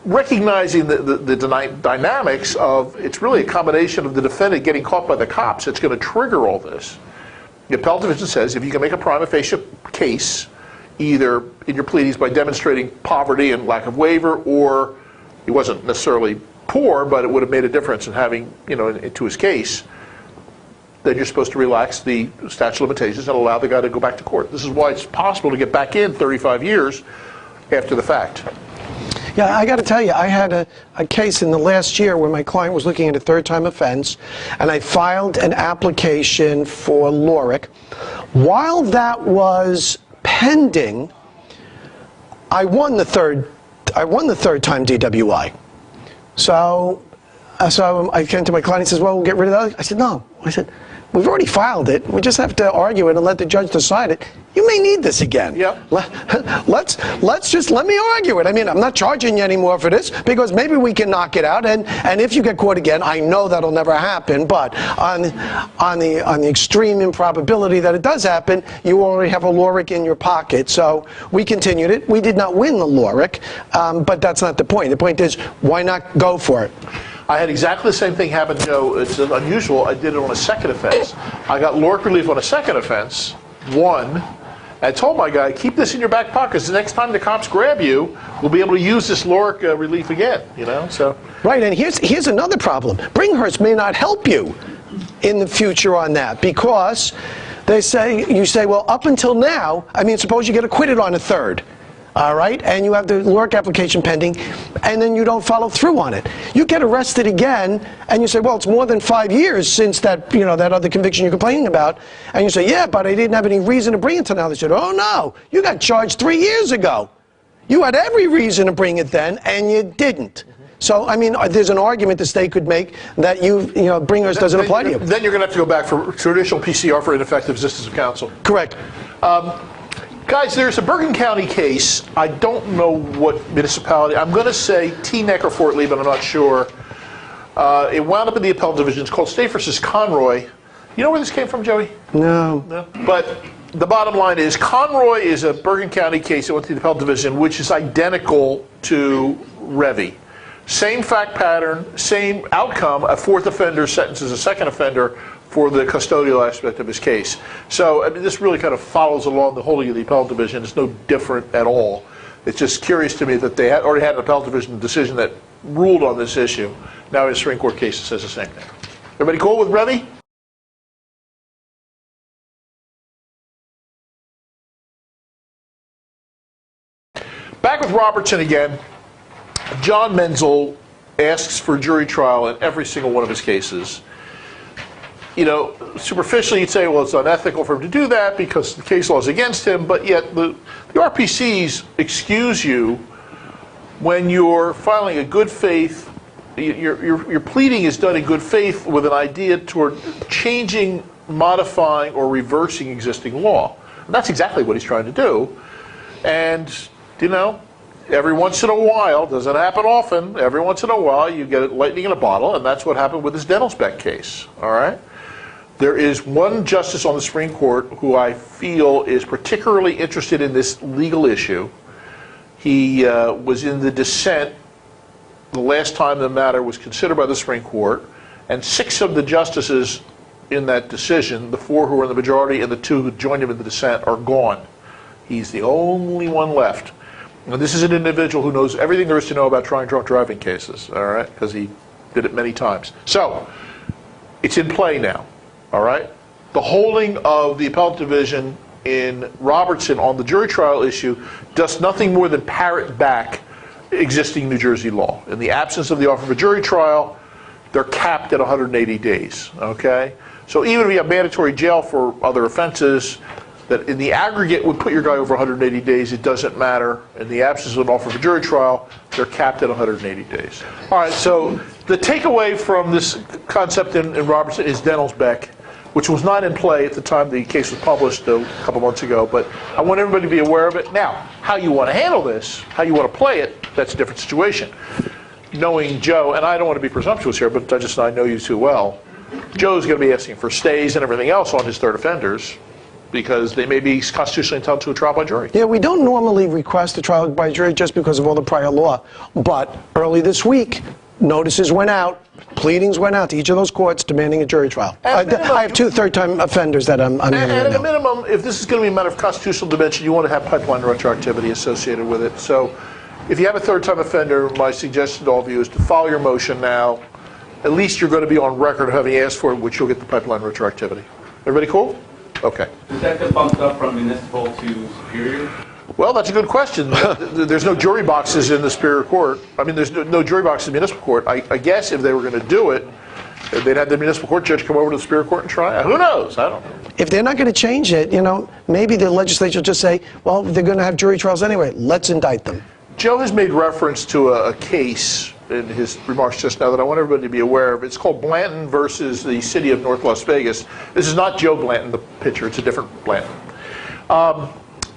recognizing the dynamics of, it's really a combination of the defendant getting caught by the cops that's going to trigger all this. The appellate division says if you can make a prima facie case, either in your pleadings by demonstrating poverty and lack of waiver, or he wasn't necessarily poor, but it would have made a difference in having, you know, into his case, then you're supposed to relax the statute of limitations and allow the guy to go back to court. This is why it's possible to get back in 35 years after the fact. Yeah, I got to tell you, I had a case in the last year where my client was looking at a third-time offense, and I filed an application for LORIC. While that was pending. I won the third time DWI. So I came to my client and says, well, we'll get rid of that. I said, no. I said, we've already filed it. We just have to argue it and let the judge decide it. You may need this again. Yep. Let me argue it. I mean, I'm not charging you anymore for this because maybe we can knock it out. And if you get caught again, I know that'll never happen. But on the extreme improbability that it does happen, you already have a LORIC in your pocket. So we continued it. We did not win the LORIC, but that's not the point. The point is, why not go for it? I had exactly the same thing happen, Joe. It's unusual. I did it on a second offense. I got LORIC relief on a second offense, won. I told my guy, keep this in your back pocket because the next time the cops grab you, we'll be able to use this LORIC relief again, you know? So. Right, and here's another problem. Bringhurst may not help you in the future on that because you say, well, up until now, I mean, suppose you get acquitted on a third. All right, and you have the LORIC application pending, and then you don't follow through on it. You get arrested again, and you say, well, it's more than 5 years since that, that other conviction you're complaining about, and you say, yeah, but I didn't have any reason to bring it to now. They said, oh no, you got charged 3 years ago. You had every reason to bring it then, and you didn't. So, I mean, there's an argument the state could make that Bringhurst doesn't apply to you. Then you're going to have to go back for traditional PCR for ineffective assistance of counsel. Correct. Guys, there's a Bergen County case. I don't know what municipality. I'm going to say Teaneck or Fort Lee, but I'm not sure. It wound up in the appellate division. It's called State versus Conroy. You know where this came from, Joey? No. No. But the bottom line is Conroy is a Bergen County case that went to the appellate division, which is identical to Revy. Same fact pattern, same outcome. A fourth offender sentences a second offender for the custodial aspect of his case. So, I mean, this really kind of follows along the holding of the appellate division. It's no different at all. It's just curious to me that they already had an appellate division decision that ruled on this issue. Now in a Supreme Court case, it says the same thing. Everybody cool with Revy? Back with Robertson again. John Menzel asks for a jury trial in every single one of his cases. You know, superficially you'd say, well, it's unethical for him to do that because the case law is against him, but yet the RPCs excuse you when you're filing a good faith, your pleading is done in good faith with an idea toward changing, modifying, or reversing existing law. And that's exactly what he's trying to do. And, you know, every once in a while, doesn't happen often, every once in a while you get lightning in a bottle, and that's what happened with this dental spec case, all right? There is one justice on the Supreme Court who I feel is particularly interested in this legal issue. He was in the dissent the last time the matter was considered by the Supreme Court, and 6 of the justices in that decision, the 4 who were in the majority and the 2 who joined him in the dissent, are gone. He's the only one left. And this is an individual who knows everything there is to know about trying drunk driving cases, all right, because he did it many times. So, it's in play now. All right? The holding of the appellate division in Robertson on the jury trial issue does nothing more than parrot back existing New Jersey law. In the absence of the offer of a jury trial, they're capped at 180 days, okay? So even if you have mandatory jail for other offenses that in the aggregate would put your guy over 180 days, it doesn't matter. In the absence of an offer of a jury trial, they're capped at 180 days. All right, so the takeaway from this concept in Robertson is dental's Beck, which was not in play at the time the case was published a couple months ago, but I want everybody to be aware of it. Now, how you want to handle this, how you want to play it, that's a different situation. Knowing Joe, and I don't want to be presumptuous here, but I know you too well, Joe's going to be asking for stays and everything else on his third offenders because they may be constitutionally entitled to a trial by jury. Yeah, we don't normally request a trial by jury just because of all the prior law, but early this week, notices went out, pleadings went out to each of those courts demanding a jury trial. I have 2 third-time offenders that I'm and at a minimum, if this is going to be a matter of constitutional dimension, you want to have pipeline retroactivity associated with it. So if you have a third-time offender, my suggestion to all of you is to follow your motion now. At least you're going to be on record of having asked for it, which you'll get the pipeline retroactivity. Everybody cool? Okay. Does that get bumped up from municipal to superior? Well, that's a good question. There's no jury boxes in the Superior Court. I mean, there's no jury boxes in the Municipal Court. I guess if they were going to do it, they'd have the Municipal Court judge come over to the Superior Court and try it. Who knows? I don't know. if they're not going to change it, maybe the legislature will just say, well, they're going to have jury trials anyway. Let's indict them. Joe has made reference to a case in his remarks just now that I want everybody to be aware of. It's called Blanton versus the city of North Las Vegas. This is not Joe Blanton, the pitcher. It's a different Blanton.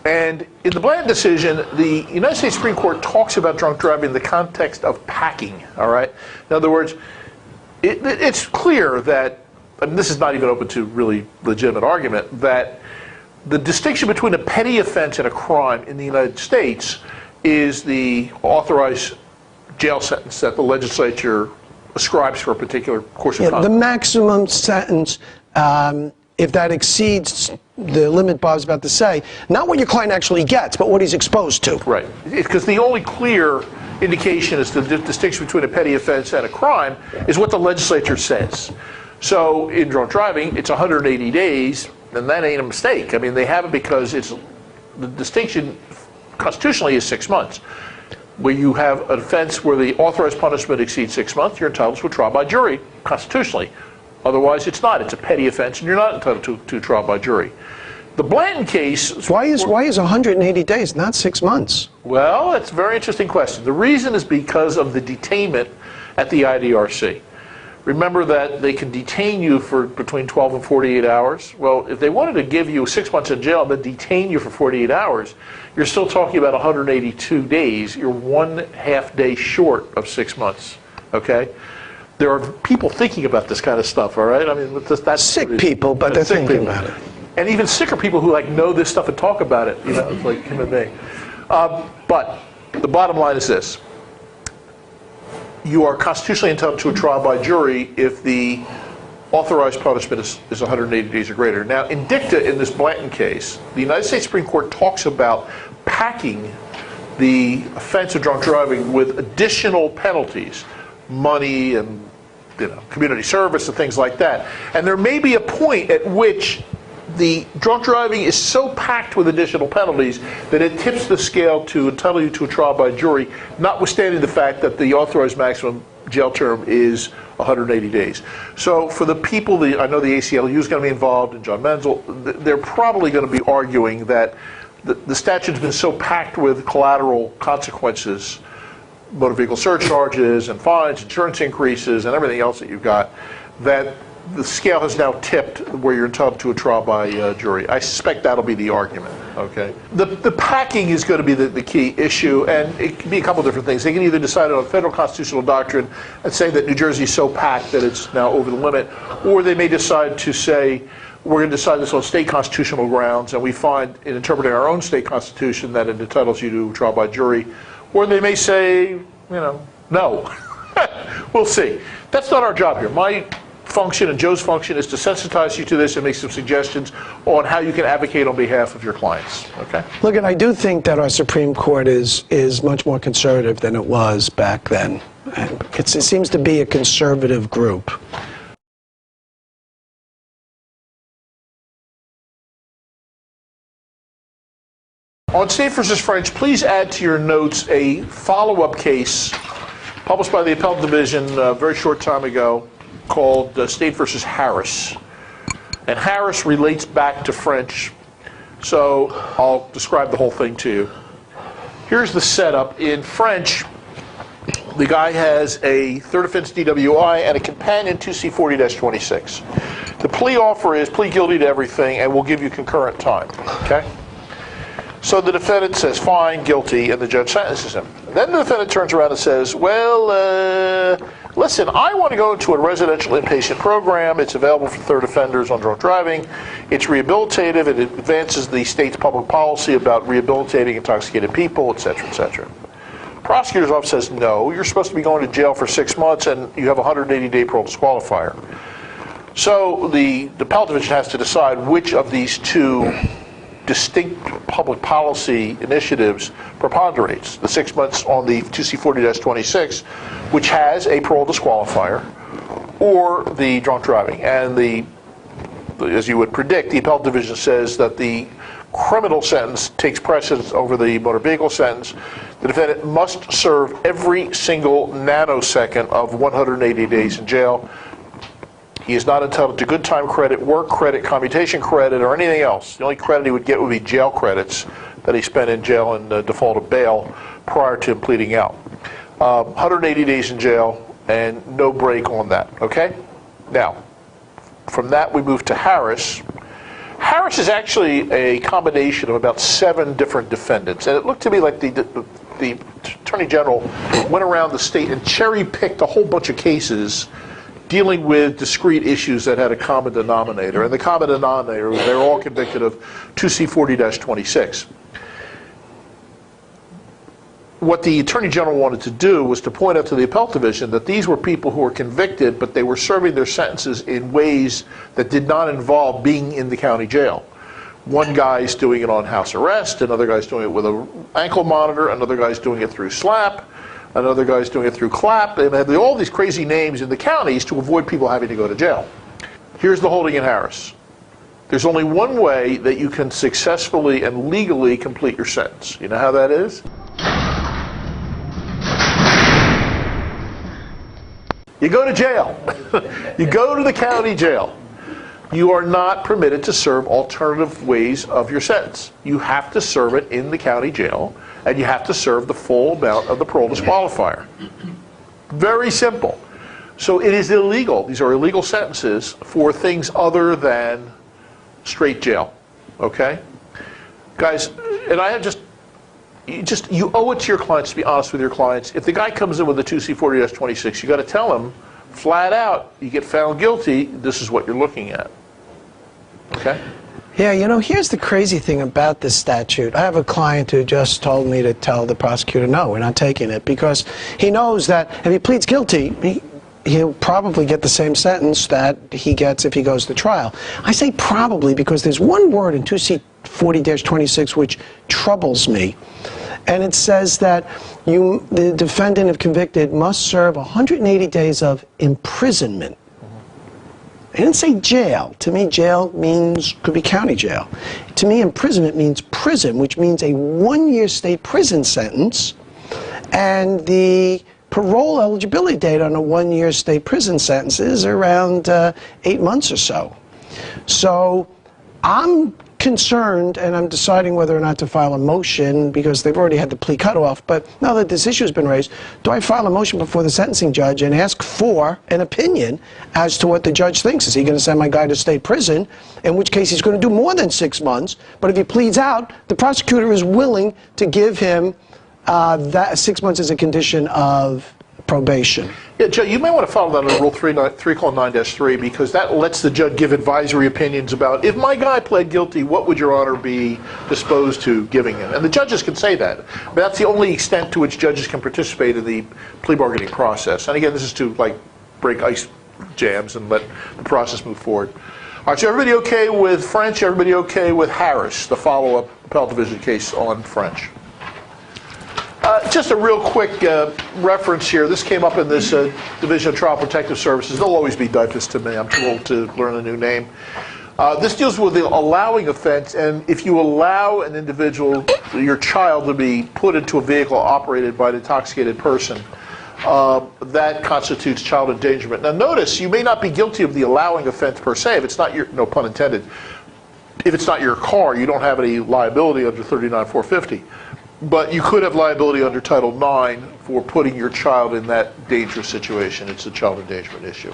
And in the Blanton decision, the United States Supreme Court talks about drunk driving in the context of packing, all right? In other words, it's clear that, and this is not even open to really legitimate argument, that the distinction between a petty offense and a crime in the United States is the authorized jail sentence that the legislature ascribes for a particular course of conduct. The maximum sentence, if that exceeds the limit Bob's about to say, not what your client actually gets, but what he's exposed to. Right, because the only clear indication is the distinction between a petty offense and a crime is what the legislature says. So in drunk driving, it's 180 days, and that ain't a mistake. I mean, they have it because the distinction constitutionally is 6 months. Where you have an offense where the authorized punishment exceeds 6 months, you're entitled to a trial by jury constitutionally. Otherwise, it's not. It's a petty offense, and you're not entitled to a trial by jury. The Blanton case... Why is 180 days, not 6 months? Well, that's a very interesting question. The reason is because of the detainment at the IDRC. Remember that they can detain you for between 12 and 48 hours. Well, if they wanted to give you 6 months in jail but detain you for 48 hours, you're still talking about 182 days. You're 1/2 day short of 6 months, okay? There are people thinking about this kind of stuff, all right? I mean, that's sick people, but they're thinking about it. And even sicker people who know this stuff and talk about it, it's like him and me. But the bottom line is this. You are constitutionally entitled to a trial by jury if the authorized punishment is 180 days or greater. Now, in dicta in this Blanton case, the United States Supreme Court talks about packing the offense of drunk driving with additional penalties, money and community service and things like that. And there may be a point at which the drunk driving is so packed with additional penalties that it tips the scale to entitle you to a trial by jury, notwithstanding the fact that the authorized maximum jail term is 180 days. So for the people, I know the ACLU is going to be involved, and John Menzel, they're probably going to be arguing that the statute's been so packed with collateral consequences, motor vehicle surcharges and fines, insurance increases, and everything else that you've got, that the scale has now tipped where you're entitled to a trial by jury. I suspect that'll be the argument, okay? The packing is going to be the key issue, and it can be a couple different things. They can either decide on federal constitutional doctrine and say that New Jersey is so packed that it's now over the limit, or they may decide to say, we're going to decide this on state constitutional grounds, and we find in interpreting our own state constitution that it entitles you to a trial by jury, or they may say, no. We'll see. That's not our job here. My function and Joe's function is to sensitize you to this and make some suggestions on how you can advocate on behalf of your clients. Okay? Look, and I do think that our Supreme Court is much more conservative than it was back then. It seems to be a conservative group. On State versus French, please add to your notes a follow-up case published by the Appellate Division a very short time ago called State versus Harris. And Harris relates back to French, so I'll describe the whole thing to you. Here's the setup. In French, the guy has a third offense DWI and a companion 2C40-26. The plea offer is plead guilty to everything and we'll give you concurrent time, okay? So the defendant says, fine, guilty, and the judge sentences him. Then the defendant turns around and says, well, listen, I want to go into a residential inpatient program. It's available for third offenders on drunk driving. It's rehabilitative. It advances the state's public policy about rehabilitating intoxicated people, et cetera, et cetera. Prosecutor's office says, no, you're supposed to be going to jail for 6 months and you have a 180-day parole disqualifier. So the Appellate Division has to decide which of these two distinct public policy initiatives preponderates. The 6 months on the 2C40-26, which has a parole disqualifier, or the drunk driving. And as you would predict, the Appellate Division says that the criminal sentence takes precedence over the motor vehicle sentence. The defendant must serve every single nanosecond of 180 days in jail. He is not entitled to good time credit, work credit, commutation credit, or anything else. The only credit he would get would be jail credits that he spent in jail in default of bail prior to him pleading out. 180 days in jail and no break on that, okay? Now, from that we move to Harris. Harris is actually a combination of about 7 different defendants, and it looked to me like the Attorney General went around the state and cherry-picked a whole bunch of cases dealing with discrete issues that had a common denominator. And the common denominator was they were all convicted of 2C40-26. What the Attorney General wanted to do was to point out to the Appellate Division that these were people who were convicted, but they were serving their sentences in ways that did not involve being in the county jail. One guy's doing it on house arrest, another guy's doing it with an ankle monitor, another guy's doing it through SLAP, another guy's doing it through CLAP. They have all these crazy names in the counties to avoid people having to go to jail. Here's the holding in Harris. There's only one way that you can successfully and legally complete your sentence. You know how that is? You go to jail. You go to the county jail. You are not permitted to serve alternative ways of your sentence. You have to serve it in the county jail, and you have to serve the full amount of the parole disqualifier. Very simple. So it is illegal. These are illegal sentences for things other than straight jail. Okay? Guys, and I have you owe it to your clients to be honest with your clients. If the guy comes in with a 2C40-26, you got to tell him flat out, you get found guilty, this is what you're looking at. Okay? Yeah, you know, here's the crazy thing about this statute. I have a client who just told me to tell the prosecutor, no, we're not taking it, because he knows that if he pleads guilty, he'll probably get the same sentence that he gets if he goes to trial. I say probably because there's one word in 2C40-26 which troubles me. And it says that the defendant, if convicted, must serve 180 days of imprisonment. It didn't say jail. To me, jail could be county jail. To me, imprisonment means prison, which means a 1-year state prison sentence. And the parole eligibility date on a 1-year state prison sentence is around 8 months or so. So I'm concerned, and I'm deciding whether or not to file a motion because they've already had the plea cutoff. But now that this issue has been raised, do I file a motion before the sentencing judge and ask for an opinion as to what the judge thinks? Is he going to send my guy to state prison, in which case he's going to do more than 6 months? But if he pleads out, the prosecutor is willing to give him that 6 months as a condition of probation. Yeah, Joe, you may want to follow that under Rule 3:9-3 because that lets the judge give advisory opinions about, if my guy pled guilty, what would Your Honor be disposed to giving him? And the judges can say that. But that's the only extent to which judges can participate in the plea bargaining process. And again, this is to like break ice jams and let the process move forward. All right, so everybody okay with French? Everybody okay with Harris, the follow-up appellate division case on French? Just a real quick reference here. This came up in this Division of Trial Protective Services. They'll always be DIPUS to me. I'm too old to learn a new name. This deals with the allowing offense, and if you allow an individual, your child, to be put into a vehicle operated by an intoxicated person, that constitutes child endangerment. Now notice, you may not be guilty of the allowing offense per se if it's not your, no pun intended, if it's not your car, you don't have any liability under 39-450. But you could have liability under Title IX for putting your child in that dangerous situation. It's a child endangerment issue.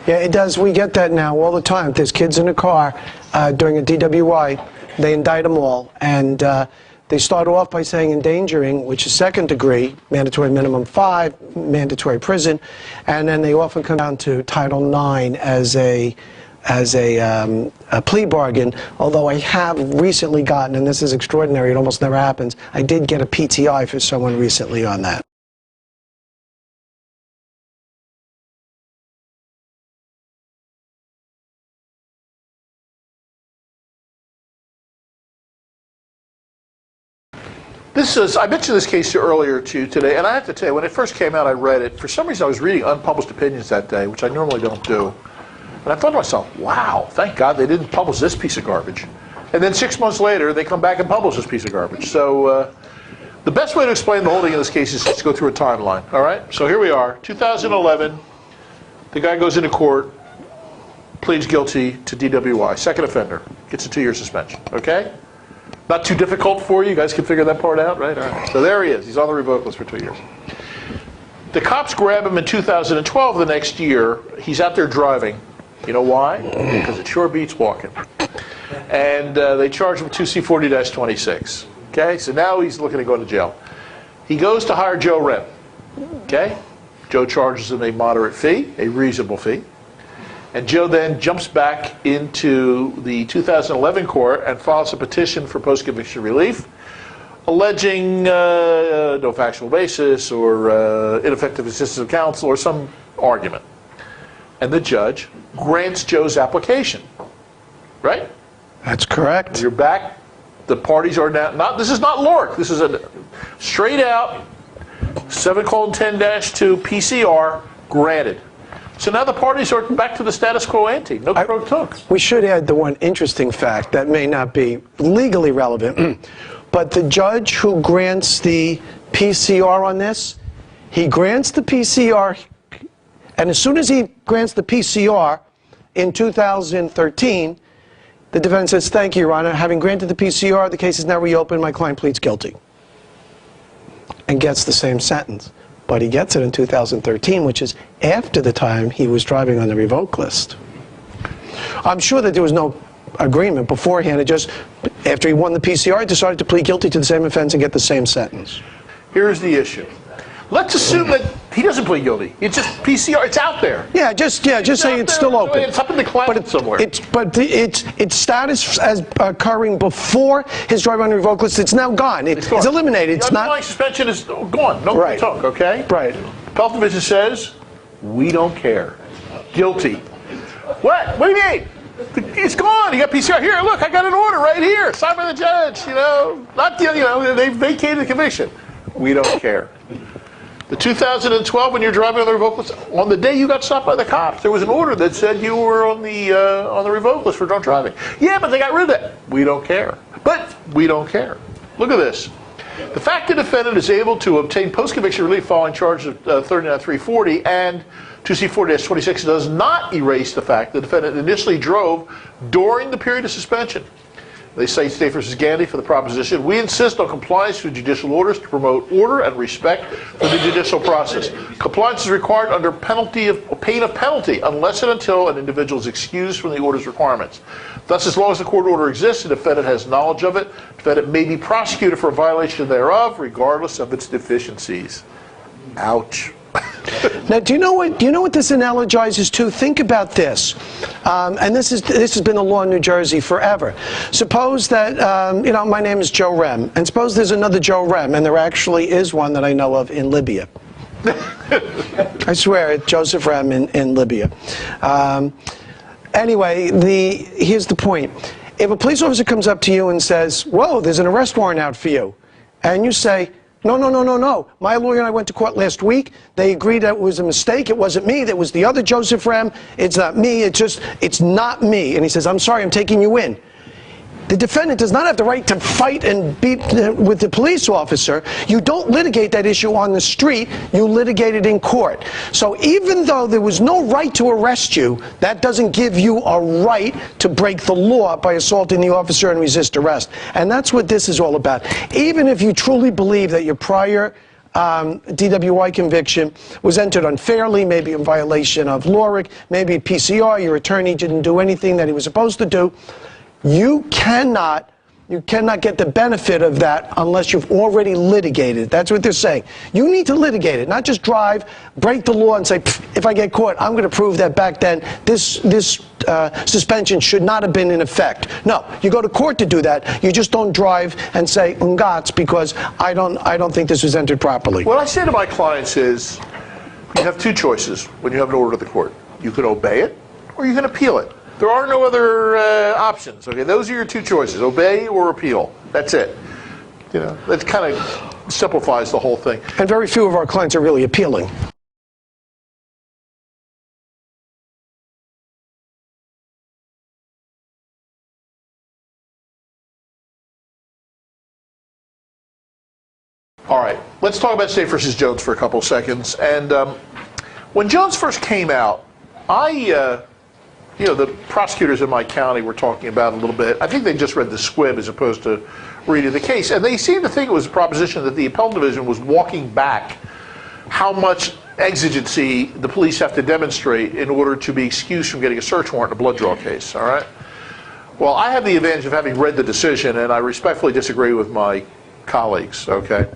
Yeah, it does. We get that now all the time. If there's kids in a car during a DWI, they indict them all. And they start off by saying endangering, which is second degree, mandatory minimum 5, mandatory prison. And then they often come down to Title IX as a plea bargain, although I have recently gotten, and this is extraordinary, it almost never happens, I did get a PTI for someone recently on that. This is, I mentioned this case earlier today, and I have to tell you, when it first came out, I read it. For some reason, I was reading unpublished opinions that day, which I normally don't do. And I thought to myself, wow, thank God they didn't publish this piece of garbage. And then 6 months later, they come back and publish this piece of garbage. So the best way to explain the holding in this case is to go through a timeline, all right? So here we are, 2011, the guy goes into court, pleads guilty to DWI, second offender, gets a 2-year suspension, okay? Not too difficult for you. You guys can figure that part out, right? All right. So there he is. He's on the revoke list for 2 years. The cops grab him in 2012, the next year. He's out there driving. You know why? Because it sure beats walking. And they charge him with 2C40-26. Okay? So now he's looking at going to jail. He goes to hire Joe Rem. Okay? Joe charges him a moderate fee, a reasonable fee. And Joe then jumps back into the 2011 court and files a petition for post-conviction relief, alleging no factual basis or ineffective assistance of counsel or some argument. And the judge grants Joe's application. Right? That's correct. You're back. The parties are now not. This is not LORC. This is a straight out 7:10-2 PCR granted. So now the parties are back to the status quo ante. No pro tunk. We should add the one interesting fact that may not be legally relevant, but the judge who grants the PCR on this, he grants the PCR, and as soon as he grants the PCR in 2013, the defense says, "Thank you, Your Honor. Having granted the PCR, the case is now reopened. My client pleads guilty." And gets the same sentence. But he gets it in 2013, which is after the time he was driving on the revoke list. I'm sure that there was no agreement beforehand. It just, after he won the PCR, he decided to plead guilty to the same offense and get the same sentence. Here's the issue. Let's assume that he doesn't plead guilty. It's just PCR. It's out there. Just say it's still open. It's up in the cloud somewhere. Its status as occurring before his driving on the revoke list, it's now gone. It's eliminated. It's the underlying suspension is gone. No right. talk. Okay. Right. Appellate Division says we don't care. Guilty. What? What do you mean? It's gone. You got PCR. Here, look, I got an order right here, signed by the judge. Not they vacated the conviction. We don't care. The 2012, when you're driving on the revoke list, on the day you got stopped by the cops, there was an order that said you were on the revoke list for drunk driving. Yeah, but they got rid of that. We don't care. But we don't care. Look at this. The fact the defendant is able to obtain post-conviction relief following charges of 39-340 and 2C40-26 does not erase the fact the defendant initially drove during the period of suspension. They cite State v. Gandy for the proposition, we insist on compliance with judicial orders to promote order and respect for the judicial process. Compliance is required under pain of penalty unless and until an individual is excused from the order's requirements. Thus, as long as the court order exists, the defendant has knowledge of it, the defendant may be prosecuted for a violation thereof, regardless of its deficiencies. Ouch. Now, do you know what this analogizes to? Think about this, and this has been the law in New Jersey forever. Suppose that my name is Joe Rem, and suppose there's another Joe Rem, and there actually is one that I know of in Libya. I swear, it's Joseph Rem in Libya. Anyway, here's the point: if a police officer comes up to you and says, "Whoa, there's an arrest warrant out for you," and you say, No. My lawyer and I went to court last week. They agreed that it was a mistake. It wasn't me. That was the other Joseph Rem. It's not me. It's not me. And he says, I'm sorry, I'm taking you in. The defendant does not have the right to fight and beat with the police officer. You don't litigate that issue on the street. You litigate it in court. So even though there was no right to arrest you, that doesn't give you a right to break the law by assaulting the officer and resist arrest. And that's what this is all about. Even if you truly believe that your prior DWI conviction was entered unfairly, maybe in violation of LORC, maybe PCR, your attorney didn't do anything that he was supposed to do, you cannot get the benefit of that unless you've already litigated. That's what they're saying. You need to litigate it, not just drive, break the law and say, if I get caught, I'm going to prove that back then this suspension should not have been in effect. No, you go to court to do that. You just don't drive and say, Ungats, because I don't think this was entered properly. What I say to my clients is, you have two choices when you have an order of the court. You can obey it, or you can appeal it. There are no other options. Okay, those are your two choices: obey or appeal. That's it. That kind of simplifies the whole thing. And very few of our clients are really appealing. All right, let's talk about State versus Jones for a couple of seconds. And when Jones first came out, I you know, the prosecutors in my county were talking about it a little bit. I think they just read the squib as opposed to reading the case. And they seemed to think it was a proposition that the appellate division was walking back how much exigency the police have to demonstrate in order to be excused from getting a search warrant in a blood draw case, all right? Well, I have the advantage of having read the decision, and I respectfully disagree with my colleagues, okay?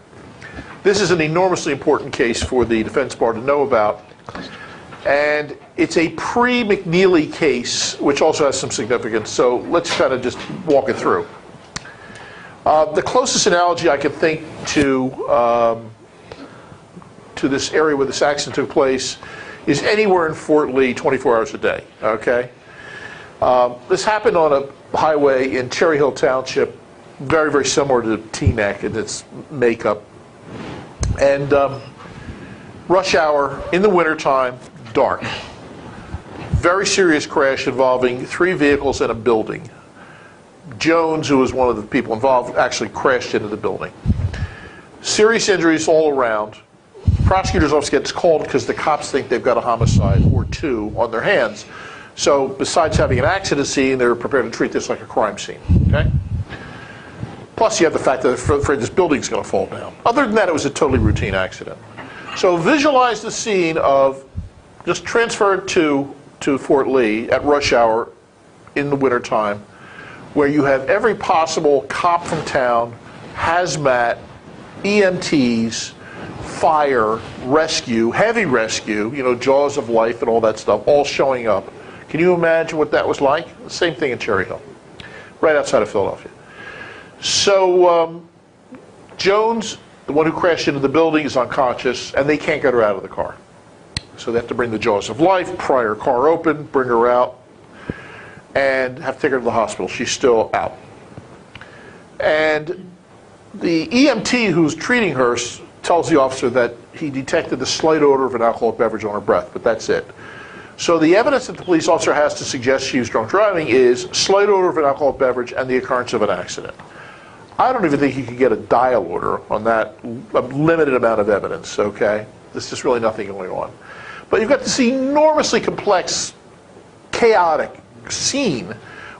This is an enormously important case for the defense bar to know about. And it's a pre-McNeely case, which also has some significance. So let's kind of just walk it through. The closest analogy I could think to this area where this accident took place is anywhere in Fort Lee 24 hours a day, okay? This happened on a highway in Cherry Hill Township, very, very similar to Teaneck in its makeup. And rush hour in the wintertime, dark. Very serious crash involving 3 vehicles and a building. Jones, who was one of the people involved, actually crashed into the building. Serious injuries all around. Prosecutor's office gets called because the cops think they've got a homicide or 2 on their hands. So besides having an accident scene, they're prepared to treat this like a crime scene, okay? Plus you have the fact that they're afraid this building's going to fall down. Other than that, it was a totally routine accident. So visualize the scene of just transferred to Fort Lee at rush hour in the wintertime, where you have every possible cop from town, hazmat, EMTs, fire, rescue, heavy rescue, you know, jaws of life and all that stuff, all showing up. Can you imagine what that was like? The same thing in Cherry Hill, right outside of Philadelphia. So Jones, the one who crashed into the building, is unconscious, and they can't get her out of the car. So they have to bring the jaws of life, pry her car open, bring her out, and have to take her to the hospital. She's still out. And the EMT who's treating her tells the officer that he detected the slight odor of an alcoholic beverage on her breath, but that's it. So the evidence that the police officer has to suggest she was drunk driving is slight odor of an alcoholic beverage and the occurrence of an accident. I don't even think you could get a dial order on that limited amount of evidence, okay? There's just really nothing going on. But you've got this enormously complex, chaotic scene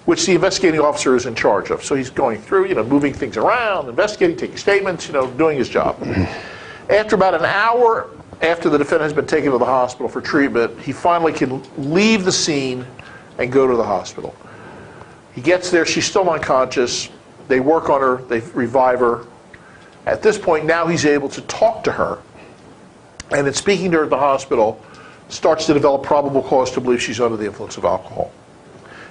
which the investigating officer is in charge of. So he's going through, you know, moving things around, investigating, taking statements, you know, doing his job. After about an hour after the defendant has been taken to the hospital for treatment, he finally can leave the scene and go to the hospital. He gets there, she's still unconscious. They work on her, they revive her. At this point, now he's able to talk to her. And in speaking to her at the hospital, starts to develop probable cause to believe she's under the influence of alcohol.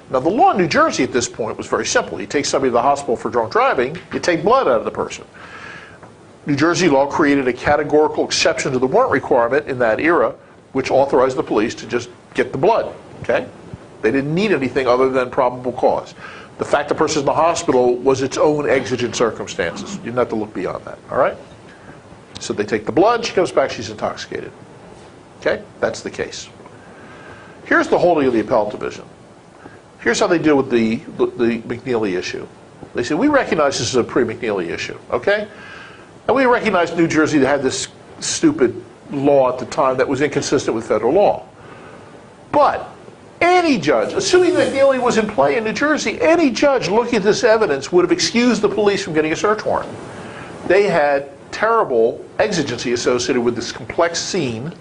Now, the law in New Jersey at this point was very simple. You take somebody to the hospital for drunk driving, you take blood out of the person. New Jersey law created a categorical exception to the warrant requirement in that era, which authorized the police to just get the blood, okay? They didn't need anything other than probable cause. The fact the person's in the hospital was its own exigent circumstances. You didn't have to look beyond that, all right? So they take the blood, she comes back, she's intoxicated. Okay, that's the case. Here's the holding of the appellate division. Here's how they deal with the McNeely issue. They say, we recognize this is a pre-McNeely issue, okay? And we recognize New Jersey had this stupid law at the time that was inconsistent with federal law. But any judge, assuming that McNeely was in play in New Jersey, any judge looking at this evidence would have excused the police from getting a search warrant. They had terrible exigency associated with this complex scene.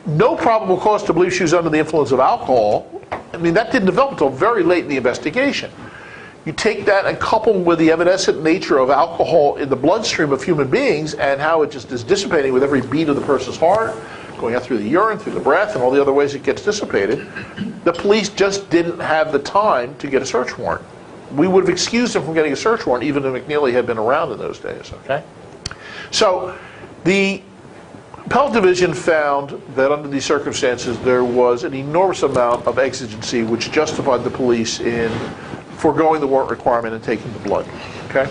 No probable cause to believe she was under the influence of alcohol. I mean, that didn't develop until very late in the investigation. You take that and couple with the evanescent nature of alcohol in the bloodstream of human beings and how it just is dissipating with every beat of the person's heart, going out through the urine, through the breath, and all the other ways it gets dissipated. The police just didn't have the time to get a search warrant. We would have excused them from getting a search warrant even if McNeely had been around in those days, okay? So the appellate division found that under these circumstances there was an enormous amount of exigency which justified the police in foregoing the warrant requirement and taking the blood, okay?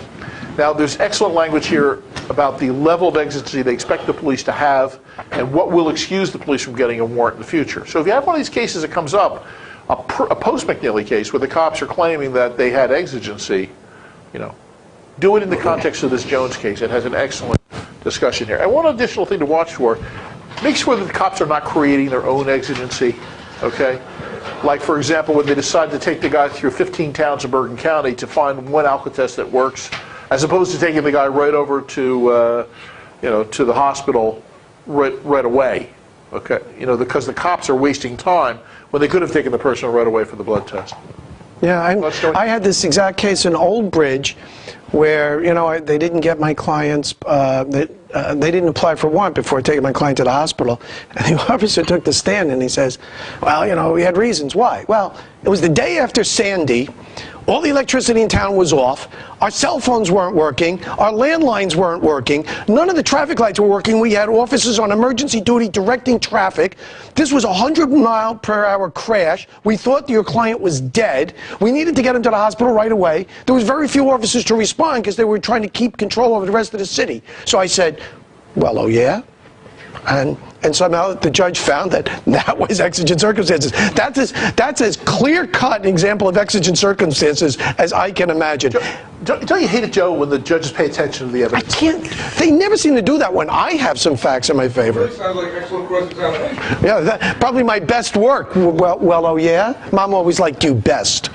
Now there's excellent language here about the level of exigency they expect the police to have and what will excuse the police from getting a warrant in the future. So if you have one of these cases that comes up, a post-McNeely case where the cops are claiming that they had exigency, you know, do it in the context of this Jones case. It has an excellent discussion here. And one additional thing to watch for, make sure that the cops are not creating their own exigency, okay? Like, for example, when they decide to take the guy through 15 towns in Bergen County to find one alka-test that works, as opposed to taking the guy right over to, to the hospital right away. Okay, because the cops are wasting time when they could have taken the person right away for the blood test. Yeah, I had this exact case in Old Bridge where, they didn't get my clients, they didn't apply for warrant before taking my client to the hospital. And the officer took the stand and he says, well, we had reasons. Why? Well, it was the day after Sandy. All the electricity in town was off. Our cell phones weren't working. Our landlines weren't working. None of the traffic lights were working. We had officers on emergency duty directing traffic. This was a 100-mile-per-hour crash. We thought your client was dead. We needed to get him to the hospital right away. There was very few officers to respond because they were trying to keep control over the rest of the city. So I said, well, oh yeah? And somehow the judge found that was exigent circumstances. That's as clear-cut an example of exigent circumstances as I can imagine. Don't you hate it, Joe, when the judges pay attention to the evidence? I can't. They never seem to do that when I have some facts in my favor. Really sounds like excellent cross-examination. Yeah, probably my best work. Well, oh yeah? Mom always liked you best.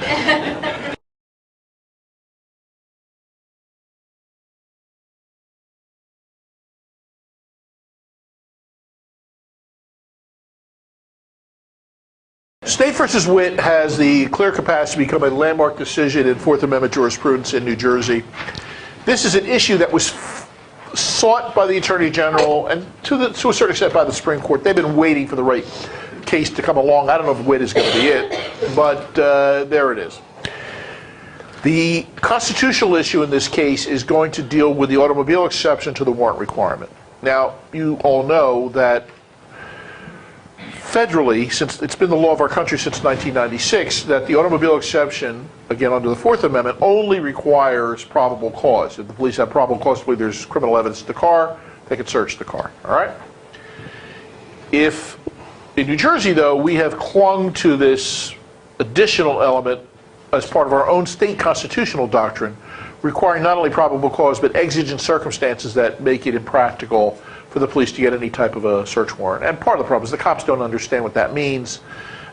State versus Witt has the clear capacity to become a landmark decision in Fourth Amendment jurisprudence in New Jersey. This is an issue that was sought by the Attorney General and to a certain extent by the Supreme Court. They've been waiting for the right case to come along. I don't know if Witt is going to be it, but there it is. The constitutional issue in this case is going to deal with the automobile exception to the warrant requirement. Now, you all know that federally, since it's been the law of our country since 1996, that the automobile exception, again under the Fourth Amendment, only requires probable cause. If the police have probable cause to believe there's criminal evidence in the car, they can search the car, all right? If, in New Jersey, though, we have clung to this additional element as part of our own state constitutional doctrine, requiring not only probable cause, but exigent circumstances that make it impractical for the police to get any type of a search warrant. And part of the problem is the cops don't understand what that means,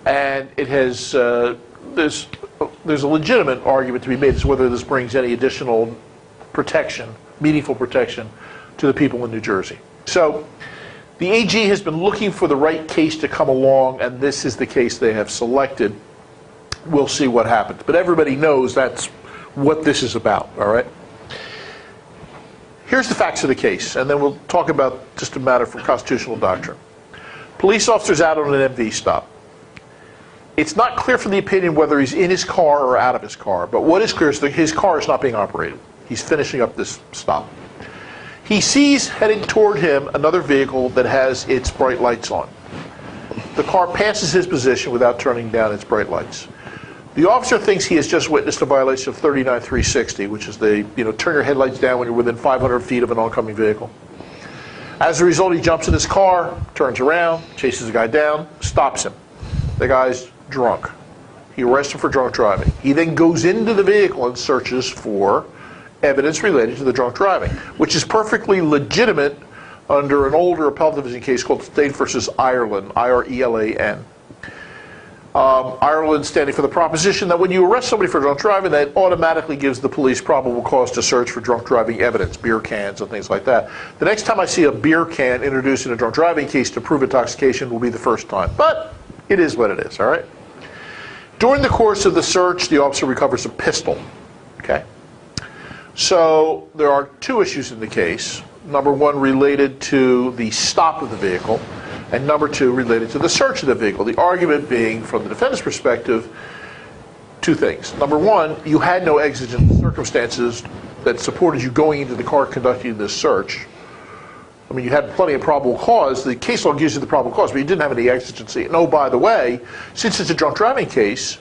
and it has there's a legitimate argument to be made as to whether this brings any additional protection, meaningful protection, to the people in New Jersey. So the AG has been looking for the right case to come along, and this is the case they have selected. We'll see what happens. But everybody knows that's what this is about, all right? Here's the facts of the case, and then we'll talk about just a matter from constitutional doctrine. Police officer's out on an MV stop. It's not clear from the opinion whether he's in his car or out of his car, but what is clear is that his car is not being operated. He's finishing up this stop. He sees heading toward him another vehicle that has its bright lights on. The car passes his position without turning down its bright lights. The officer thinks he has just witnessed a violation of 39-360, which is the, turn your headlights down when you're within 500 feet of an oncoming vehicle. As a result, he jumps in his car, turns around, chases the guy down, stops him. The guy's drunk. He arrests him for drunk driving. He then goes into the vehicle and searches for evidence related to the drunk driving, which is perfectly legitimate under an older appellate division case called State versus Ireland, I-R-E-L-A-N. Ireland standing for the proposition that when you arrest somebody for drunk driving, that automatically gives the police probable cause to search for drunk driving evidence, beer cans and things like that. The next time I see a beer can introduced in a drunk driving case to prove intoxication will be the first time. But it is what it is, all right? During the course of the search, the officer recovers a pistol, okay? So there are two issues in the case. Number one, related to the stop of the vehicle, and number two, related to the search of the vehicle. The argument being, from the defendant's perspective, two things. Number one, you had no exigent circumstances that supported you going into the car conducting this search. I mean, you had plenty of probable cause. The case law gives you the probable cause, but you didn't have any exigency. And oh, by the way, since it's a drunk driving case,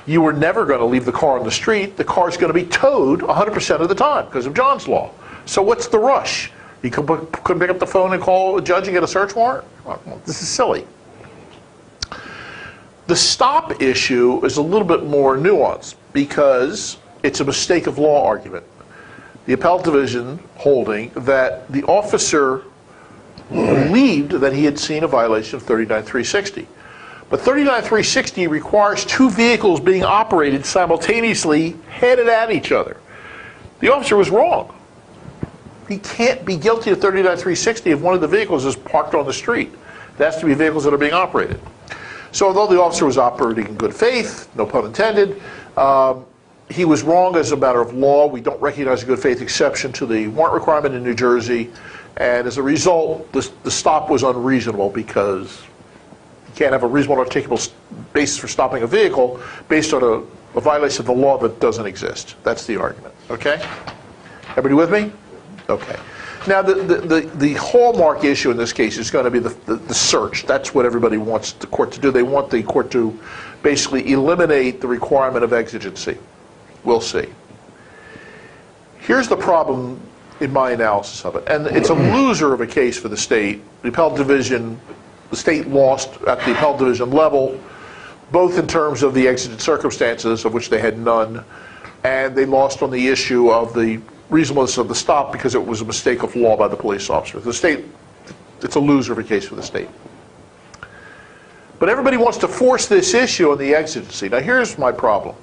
you were never going to leave the car on the street. The car's going to be towed 100% of the time because of John's Law. So what's the rush? You couldn't pick up the phone and call a judge and get a search warrant? Well, this is silly. The stop issue is a little bit more nuanced because it's a mistake of law argument. The appellate division holding that the officer believed that he had seen a violation of 39-360. But 39360 requires two vehicles being operated simultaneously, headed at each other. The officer was wrong. He can't be guilty of 39360 if one of the vehicles is parked on the street. It has to be vehicles that are being operated. So although the officer was operating in good faith, no pun intended, he was wrong as a matter of law. We don't recognize a good faith exception to the warrant requirement in New Jersey. And as a result, the stop was unreasonable because you can't have a reasonable articulable basis for stopping a vehicle based on a violation of the law that doesn't exist. That's the argument. Okay? Everybody with me? Okay. Now, the hallmark issue in this case is going to be the search. That's what everybody wants the court to do. They want the court to basically eliminate the requirement of exigency. We'll see. Here's the problem in my analysis of it. And it's a loser of a case for the state. The appellate division, the state lost at the appellate division level, both in terms of the exigent circumstances, of which they had none, and they lost on the issue of the reasonableness of the stop because it was a mistake of law by the police officer. The state, it's a loser of a case for the state. But everybody wants to force this issue on the exigency. Now here's my problem.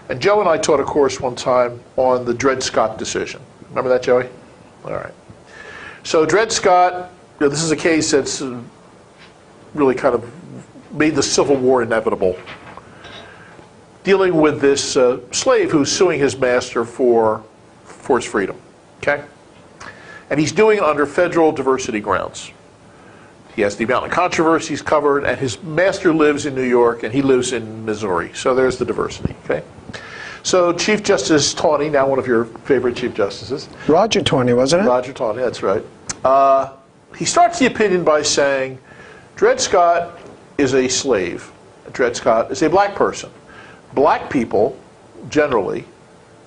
And Joe and I taught a course one time on the Dred Scott decision. Remember that, Joey? All right. So Dred Scott, this is a case that's really kind of made the Civil War inevitable, dealing with this slave who's suing his master for his freedom, okay? And he's doing it under federal diversity grounds. He has the amount of controversies covered, and his master lives in New York, and he lives in Missouri. So there's the diversity, okay? So Chief Justice Taney, now one of your favorite Chief Justices. Roger Taney, wasn't it? Roger Taney, that's right. He starts the opinion by saying, Dred Scott is a slave. Dred Scott is a black person. Black people, generally,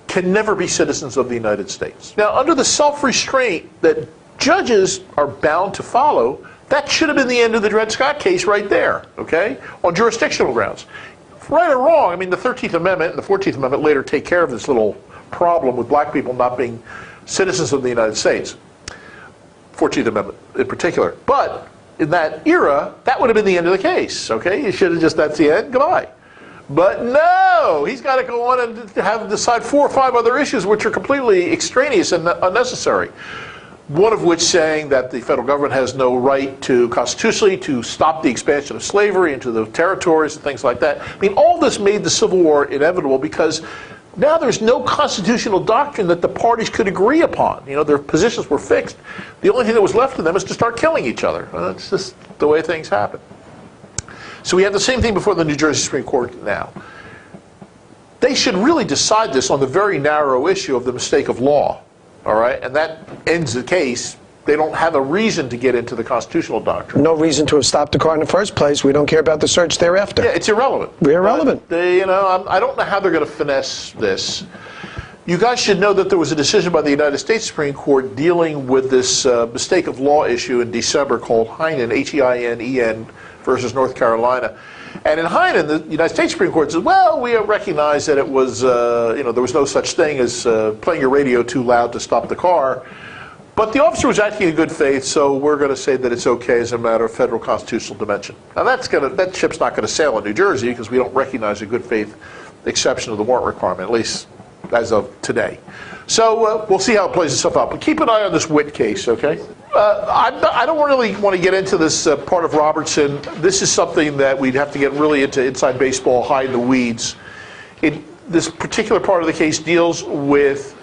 can never be citizens of the United States. Now, under the self-restraint that judges are bound to follow, that should have been the end of the Dred Scott case right there, okay, on jurisdictional grounds. Right or wrong, I mean, the 13th Amendment and the 14th Amendment later take care of this little problem with black people not being citizens of the United States. 14th Amendment in particular. But in that era, that would have been the end of the case, okay? You should have just, that's the end, goodbye. But no, he's got to go on and have decide 4 or 5 other issues which are completely extraneous and unnecessary. One of which saying that the federal government has no right to, constitutionally, to stop the expansion of slavery into the territories and things like that. I mean, all this made the Civil War inevitable because now there's no constitutional doctrine that the parties could agree upon. You know, their positions were fixed. The only thing that was left to them is to start killing each other. That's just the way things happen. So we have the same thing before the New Jersey Supreme Court now. They should really decide this on the very narrow issue of the mistake of law, all right? And that ends the case. They don't have a reason to get into the constitutional doctrine. No reason to have stopped the car in the first place. We don't care about the search thereafter. Yeah, it's irrelevant. Irrelevant. They, you know, I don't know how they're going to finesse this. You guys should know that there was a decision by the United States Supreme Court dealing with this mistake of law issue in December called Heinen, H-E-I-N-E-N, versus North Carolina. And in Heinen, the United States Supreme Court said, well, we recognize that it was, you know, there was no such thing as playing your radio too loud to stop the car. But the officer was acting in good faith, so we're going to say that it's okay as a matter of federal constitutional dimension. Now that ship's not going to sail in New Jersey because we don't recognize a good faith exception of the warrant requirement, at least as of today. So we'll see how it plays itself out. But keep an eye on this Witt case, okay? I don't really want to get into this part of Robertson. This is something that we'd have to get really into inside baseball, hide in the weeds. This particular part of the case deals with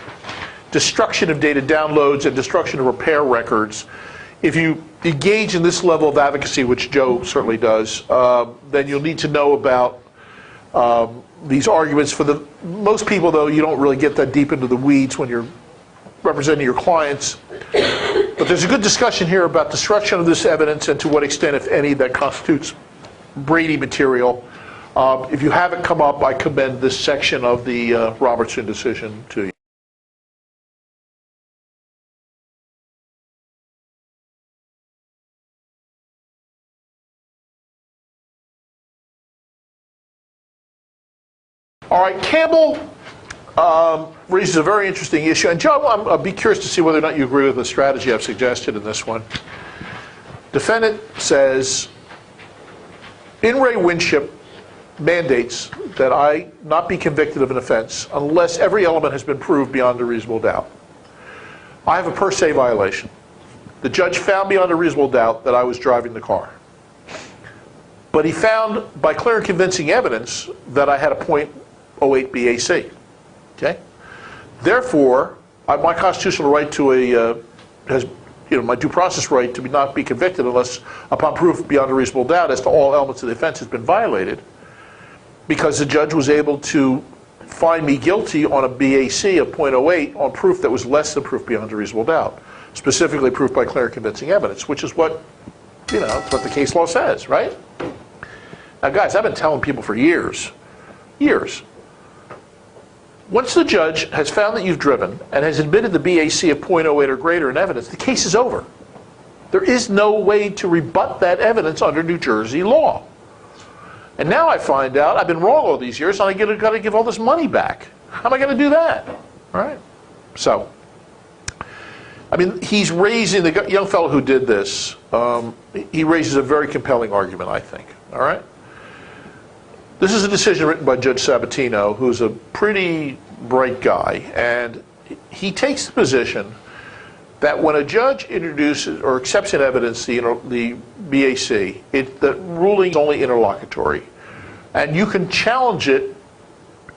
destruction of data downloads and destruction of repair records. If you engage in this level of advocacy, which Joe certainly does, then you'll need to know about these arguments. For most people, though, you don't really get that deep into the weeds when you're representing your clients. But there's a good discussion here about destruction of this evidence and to what extent, if any, that constitutes Brady material. If you haven't come up, I commend this section of the Robertson decision to you. All right, Campbell raises a very interesting issue. And Joe, I'll be curious to see whether or not you agree with the strategy I've suggested in this one. Defendant says In re Winship mandates that I not be convicted of an offense unless every element has been proved beyond a reasonable doubt. I have a per se violation. The judge found beyond a reasonable doubt that I was driving the car. But he found, by clear and convincing evidence, that I had a .08 BAC. Okay? Therefore, my constitutional right to my due process right to not be convicted unless upon proof beyond a reasonable doubt as to all elements of the offense has been violated, because the judge was able to find me guilty on a BAC of .08 on proof that was less than proof beyond a reasonable doubt, specifically proof by clear and convincing evidence, which is what, it's what the case law says, right? Now, guys, I've been telling people for years. Once the judge has found that you've driven and has admitted the BAC of .08 or greater in evidence, the case is over. There is no way to rebut that evidence under New Jersey law. And now I find out I've been wrong all these years, and I got to give all this money back. How am I going to do that? All right. So, I mean, he's raising, the young fellow who did this, he raises a very compelling argument, I think. All right. This is a decision written by Judge Sabatino, who's a pretty bright guy, and he takes the position that when a judge introduces or accepts in evidence the BAC, the ruling is only interlocutory, and you can challenge it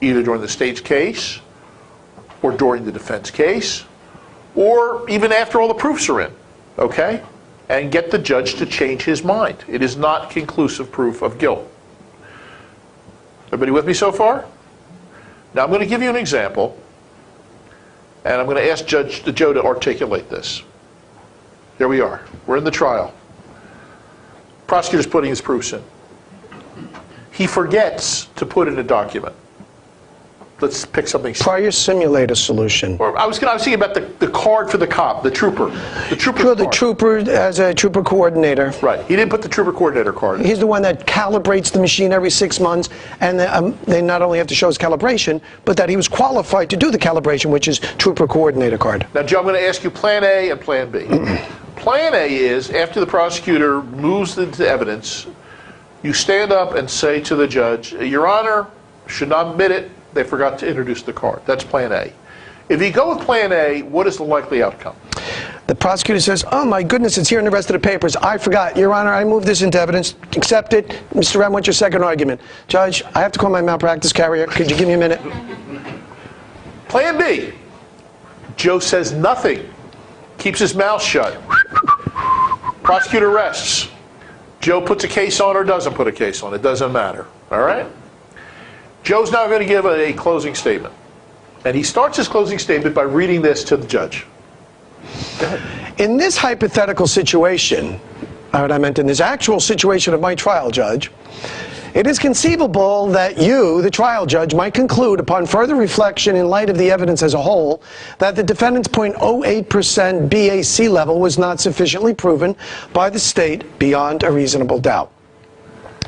either during the state's case or during the defense case or even after all the proofs are in, okay? And get the judge to change his mind. It is not conclusive proof of guilt. Everybody with me so far? Now I'm going to give you an example, and I'm going to ask Judge Joe to articulate this. Here we are. We're in the trial. Prosecutor's putting his proofs in. He forgets to put in a document. Let's pick something. Prior simulator solution. Or I was thinking about the card for the cop, the trooper. The trooper. Sure, the trooper as a trooper coordinator. Right. He didn't put the trooper coordinator card in. He's the one that calibrates the machine every 6 months, and they not only have to show his calibration, but that he was qualified to do the calibration, which is trooper coordinator card. Now, Joe, I'm going to ask you Plan A and Plan B. Plan A is, after the prosecutor moves into evidence, you stand up and say to the judge, Your Honor, should not admit it. They forgot to introduce the card. That's Plan A. If you go with Plan A, what is the likely outcome? The prosecutor says, oh my goodness, it's here in the rest of the papers. I forgot. Your Honor, I moved this into evidence. Accept it. Mr. Rem, what's your second argument? Judge, I have to call my malpractice carrier. Could you give me a minute? Plan B. Joe says nothing. Keeps his mouth shut. Prosecutor rests. Joe puts a case on or doesn't put a case on. It doesn't matter. All right? Joe's now going to give a closing statement. And he starts his closing statement by reading this to the judge. Go ahead. In this hypothetical situation, what I meant in this actual situation of my trial, Judge, it is conceivable that you, the trial judge, might conclude upon further reflection in light of the evidence as a whole that the defendant's .08% BAC level was not sufficiently proven by the state beyond a reasonable doubt.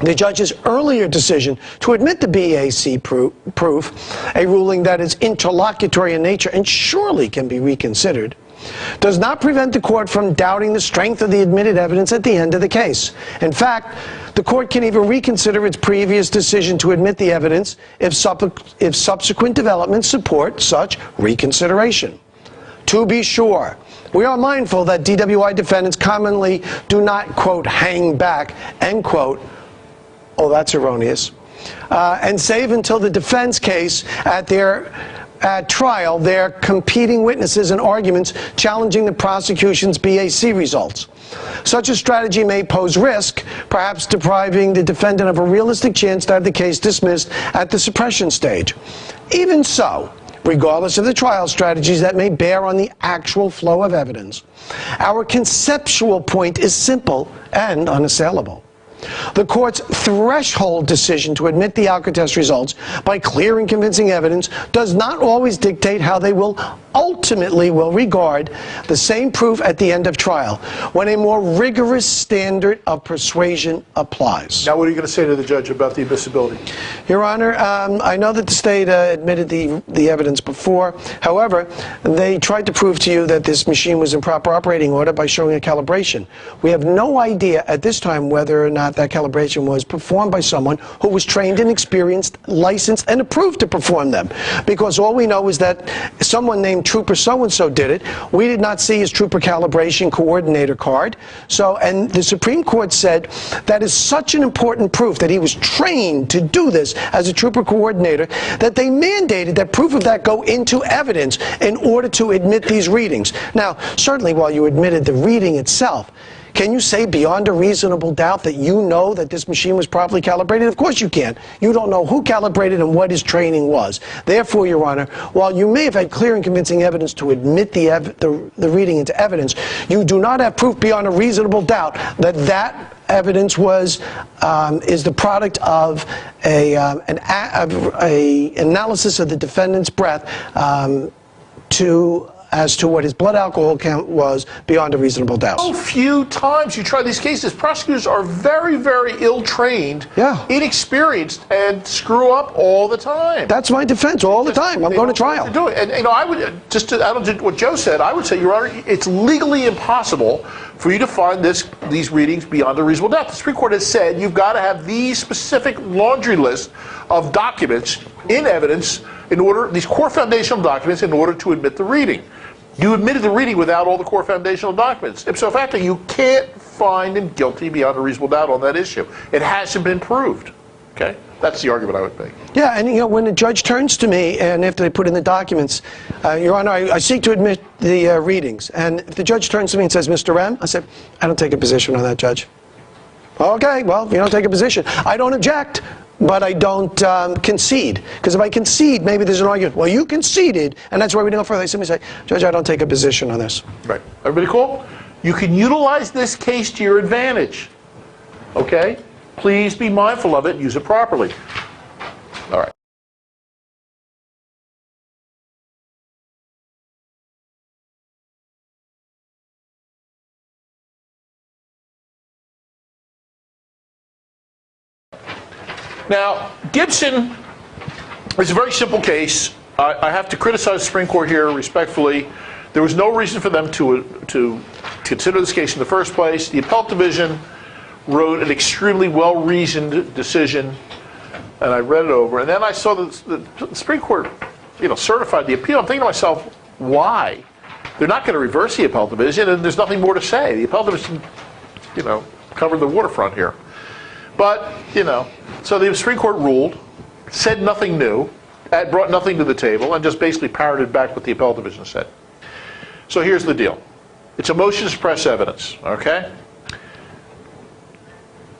The judge's earlier decision to admit the BAC proof, a ruling that is interlocutory in nature and surely can be reconsidered, does not prevent the court from doubting the strength of the admitted evidence at the end of the case. In fact, the court can even reconsider its previous decision to admit the evidence if subsequent developments support such reconsideration. To be sure, we are mindful that DWI defendants commonly do not, quote, hang back, end quote, oh, that's erroneous, and save until the defense case at trial their competing witnesses and arguments challenging the prosecution's BAC results. Such a strategy may pose risk, perhaps depriving the defendant of a realistic chance to have the case dismissed at the suppression stage. Even so, regardless of the trial strategies that may bear on the actual flow of evidence, our conceptual point is simple and unassailable. The court's threshold decision to admit the Alka test results by clear and convincing evidence does not always dictate how they will ultimately will regard the same proof at the end of trial when a more rigorous standard of persuasion applies. Now, what are you going to say to the judge about the admissibility? Your Honor, I know that the state admitted the evidence before. However, they tried to prove to you that this machine was in proper operating order by showing a calibration. We have no idea at this time whether or not that calibration was performed by someone who was trained and experienced, licensed, and approved to perform them. Because all we know is that someone named Trooper so-and-so did it. We did not see his Trooper Calibration Coordinator card. And the Supreme Court said that is such an important proof that he was trained to do this as a Trooper Coordinator that they mandated that proof of that go into evidence in order to admit these readings. Now, certainly while you admitted the reading itself, can you say beyond a reasonable doubt that you know that this machine was properly calibrated? Of course you can't. You don't know who calibrated and what his training was. Therefore, Your Honor, while you may have had clear and convincing evidence to admit the reading into evidence, you do not have proof beyond a reasonable doubt that that evidence was is the product of an analysis of the defendant's breath as to what his blood alcohol count was beyond a reasonable doubt. So few times you try these cases. Prosecutors are very, very ill-trained, inexperienced, and screw up all the time. That's my defense all the time. I'm going to trial. To do it. And, you know, I would, just to add on to what Joe said, I would say, Your Honor, it's legally impossible for you to find these readings beyond a reasonable doubt. The Supreme Court has said you've got to have these specific laundry list of documents in evidence in order, these core foundational documents, in order to admit the reading. You admitted the reading without all the core foundational documents. Ipso facto, you can't find him guilty beyond a reasonable doubt on that issue. It hasn't been proved. Okay? That's the argument I would make. Yeah, and you know, when the judge turns to me, and after they put in the documents, Your Honor, I seek to admit the readings. And if the judge turns to me and says, Mr. M, I said, I don't take a position on that, Judge. Okay, well, if you don't take a position. I don't object, but I don't concede. Because if I concede, maybe there's an argument. Well, you conceded, and that's why we don't go further. They simply say, Judge, I don't take a position on this. Right. Everybody cool? You can utilize this case to your advantage. Okay? Please be mindful of it and use it properly. All right. Now, Gibson is a very simple case. I have to criticize the Supreme Court here respectfully. There was no reason for them to consider this case in the first place. The Appellate Division wrote an extremely well-reasoned decision, and I read it over. And then I saw the Supreme Court, certified the appeal. I'm thinking to myself, why? They're not going to reverse the Appellate Division, and there's nothing more to say. The Appellate Division, covered the waterfront here. But, so the Supreme Court ruled, said nothing new, brought nothing to the table, and just basically parroted back what the Appellate Division said. So here's the deal. It's a motion to suppress evidence, okay?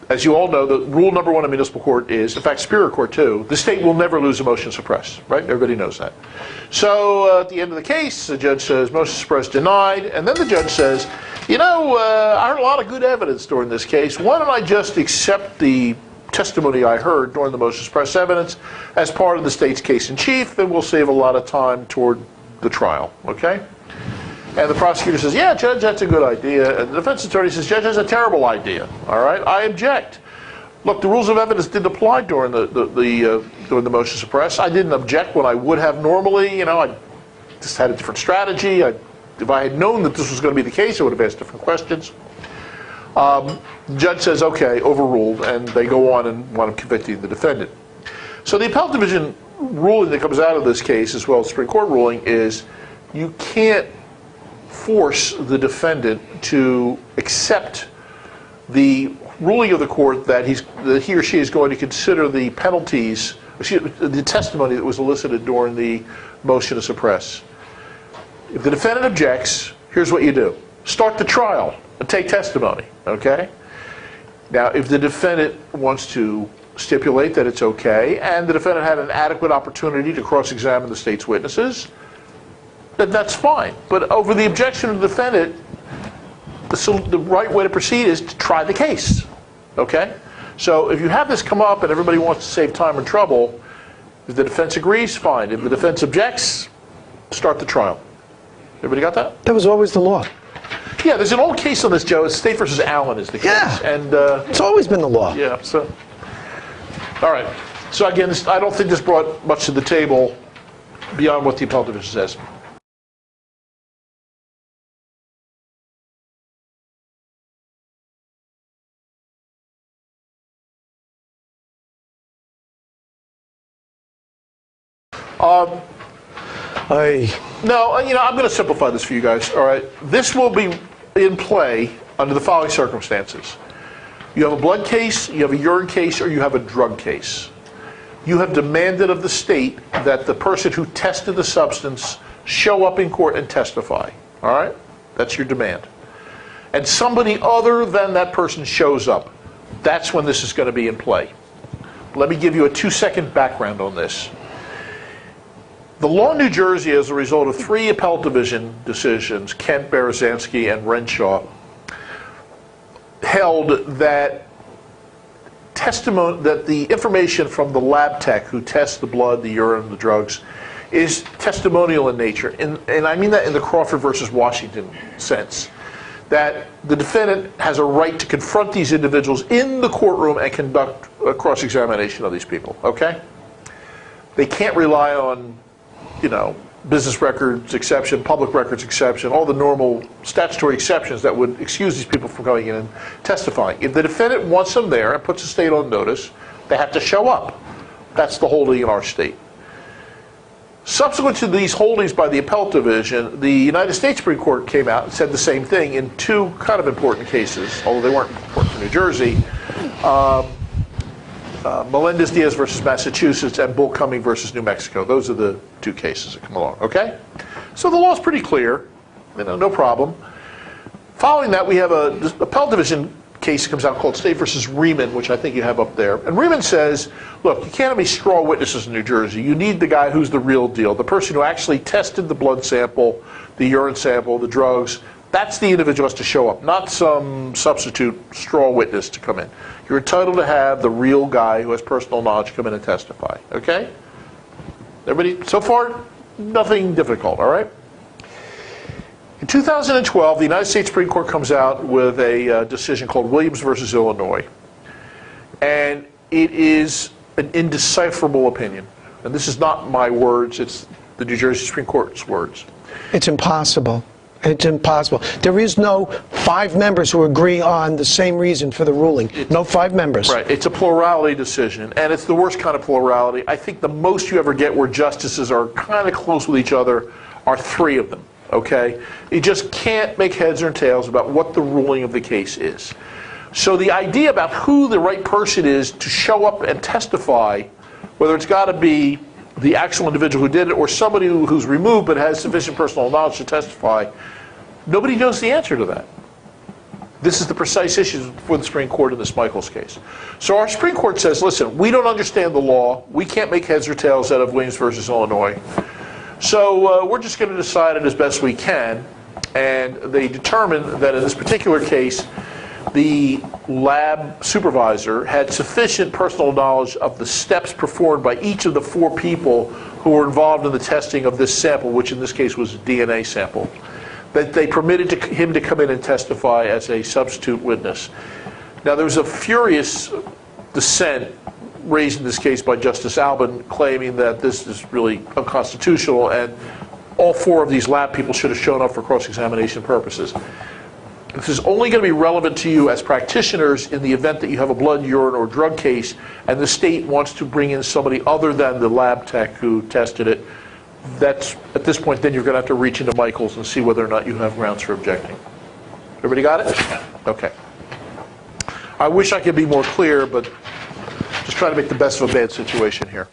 As you all know, the rule number one in municipal court is, in fact, Superior Court too, the state will never lose a motion to suppress, right? Everybody knows that. So at the end of the case, the judge says, motion to suppress denied, and then the judge says, I heard a lot of good evidence during this case. Why don't I just accept the testimony I heard during the motion to suppress evidence as part of the state's case in chief, and we'll save a lot of time toward the trial, okay? And the prosecutor says, yeah, Judge, that's a good idea. And the defense attorney says, Judge, that's a terrible idea. All right, I object. Look, the rules of evidence didn't apply during during the motion to suppress. I didn't object when I would have normally. I just had a different strategy. If I had known that this was going to be the case, I would have asked different questions. The judge says, okay, overruled, and they go on and want to convict the defendant. So the Appellate Division ruling that comes out of this case, as well as the Supreme Court ruling, is you can't force the defendant to accept the ruling of the court that he or she is going to consider the penalties, the testimony that was elicited during the motion to suppress. If the defendant objects, here's what you do. Start the trial and take testimony, okay? Now, if the defendant wants to stipulate that it's okay, and the defendant had an adequate opportunity to cross-examine the state's witnesses, then that's fine. But over the objection of the defendant, the right way to proceed is to try the case, okay? So if you have this come up and everybody wants to save time and trouble, if the defense agrees, fine. If the defense objects, start the trial. Everybody got that? That was always the law. Yeah, there's an old case on this, Joe. It's State versus Allen is the case. Yeah. And It's always been the law. yeah, so. All right. So again, I don't think this brought much to the table beyond what the appellate division says. No, I'm going to simplify this for you guys. All right. This will be in play under the following circumstances. You have a blood case, you have a urine case, or you have a drug case. You have demanded of the state that the person who tested the substance show up in court and testify. All right? That's your demand. And somebody other than that person shows up. That's when this is going to be in play. Let me give you a 2-second background on this. The law in New Jersey, as a result of 3 appellate division decisions, Kent, Berezanski, and Renshaw, held that that the information from the lab tech who tests the blood, the urine, the drugs, is testimonial in nature. And I mean that in the Crawford versus Washington sense. That the defendant has a right to confront these individuals in the courtroom and conduct a cross-examination of these people, okay? They can't rely on, business records exception, public records exception, all the normal statutory exceptions that would excuse these people from going in and testifying. If the defendant wants them there and puts the state on notice, they have to show up. That's the holding in our state. Subsequent to these holdings by the appellate division, the United States Supreme Court came out and said the same thing in 2 kind of important cases, although they weren't important for New Jersey. Melendez-Diaz versus Massachusetts and Bull Cumming versus New Mexico. Those are the 2 cases that come along, okay? So the law is pretty clear, no problem. Following that, we have an appellate division case that comes out called State versus Riemann, which I think you have up there. And Riemann says, look, you can't have any straw witnesses in New Jersey. You need the guy who's the real deal, the person who actually tested the blood sample, the urine sample, the drugs. That's the individual who has to show up, not some substitute straw witness to come in. You're entitled to have the real guy who has personal knowledge come in and testify, okay? Everybody, so far, nothing difficult, all right? In 2012, the United States Supreme Court comes out with a decision called Williams versus Illinois. And it is an indecipherable opinion. And this is not my words, it's the New Jersey Supreme Court's words. It's impossible. It's impossible. There is no 5 members who agree on the same reason for the ruling. No 5 members. Right. It's a plurality decision, and it's the worst kind of plurality. I think the most you ever get where justices are kind of close with each other are 3 of them, okay? You just can't make heads or tails about what the ruling of the case is. So the idea about who the right person is to show up and testify, whether it's got to be the actual individual who did it or somebody who's removed but has sufficient personal knowledge to testify, nobody knows the answer to that. This is the precise issue for the Supreme Court in this Michaels case. So our Supreme Court says, listen, we don't understand the law. We can't make heads or tails out of Williams versus Illinois. So we're just going to decide it as best we can. And they determined that in this particular case, the lab supervisor had sufficient personal knowledge of the steps performed by each of the 4 people who were involved in the testing of this sample, which in this case was a DNA sample, that they permitted him to come in and testify as a substitute witness. Now, there was a furious dissent raised in this case by Justice Albin, claiming that this is really unconstitutional and all 4 of these lab people should have shown up for cross-examination purposes. This is only going to be relevant to you as practitioners in the event that you have a blood, urine, or drug case and the state wants to bring in somebody other than the lab tech who tested it. That's, at this point, then you're going to have to reach into Michaels and see whether or not you have grounds for objecting. Everybody got it? Okay. I wish I could be more clear, but just trying to make the best of a bad situation here.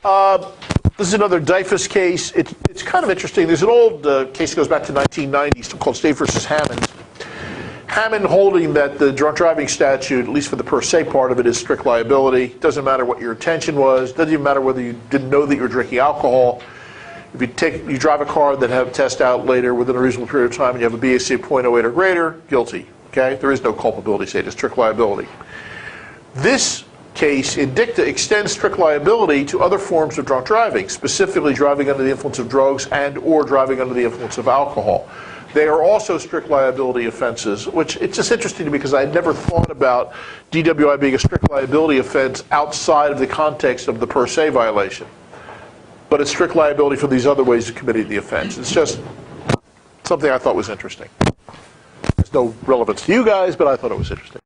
This is another DIFUS case. It's kind of interesting. There's an old case that goes back to 1990s called State versus Hammond. Hammond holding that the drunk driving statute, at least for the per se part of it, is strict liability. Doesn't matter what your intention was. Doesn't even matter whether you didn't know that you were drinking alcohol. If you drive a car that have a test out later within a reasonable period of time and you have a BAC of 0.08 or greater, guilty. Okay? There is no culpability state. It's strict liability. This case in dicta extends strict liability to other forms of drunk driving, specifically driving under the influence of drugs and or driving under the influence of alcohol. They are also strict liability offenses, which it's just interesting to me because I had never thought about DWI being a strict liability offense outside of the context of the per se violation. But it's strict liability for these other ways of committing the offense. It's just something I thought was interesting. There's no relevance to you guys, but I thought it was interesting.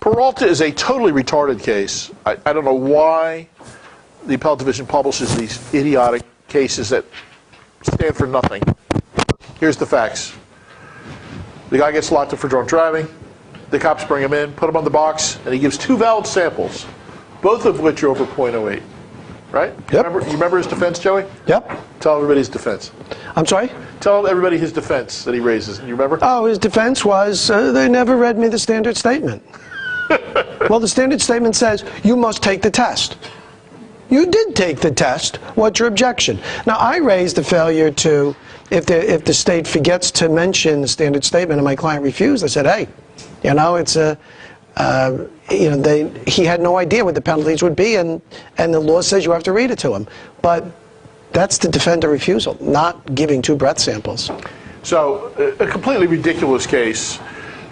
Peralta is a totally retarded case. I don't know why the appellate division publishes these idiotic cases that stand for nothing. Here's the facts. The guy gets locked up for drunk driving. The cops bring him in, put him on the box, and he gives 2 valid samples, both of which are over .08. Right? Yep. You remember his defense, Joey? Yep. Tell everybody his defense. I'm sorry? Tell everybody his defense that he raises. You remember? Oh, his defense was, they never read me the standard statement. Well, the standard statement says, you must take the test. You did take the test. What's your objection? Now, I raised the failure to, if the state forgets to mention the standard statement and my client refused, I said, hey, you know, it's a, he had no idea what the penalties would be, and the law says you have to read it to him. But that's the defender refusal, not giving 2 breath samples. So, a completely ridiculous case.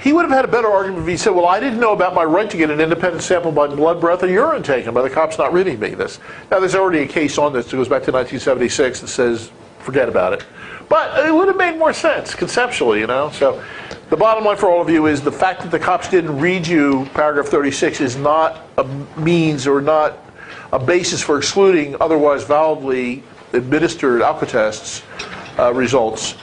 He would have had a better argument if he said, well, I didn't know about my right to get an independent sample by blood, breath, and urine taken by the cops not reading me this. Now, there's already a case on this that goes back to 1976 that says, forget about it. But it would have made more sense conceptually, you know. So the bottom line for all of you is the fact that the cops didn't read you paragraph 36 is not a means or not a basis for excluding otherwise validly administered alcotests results.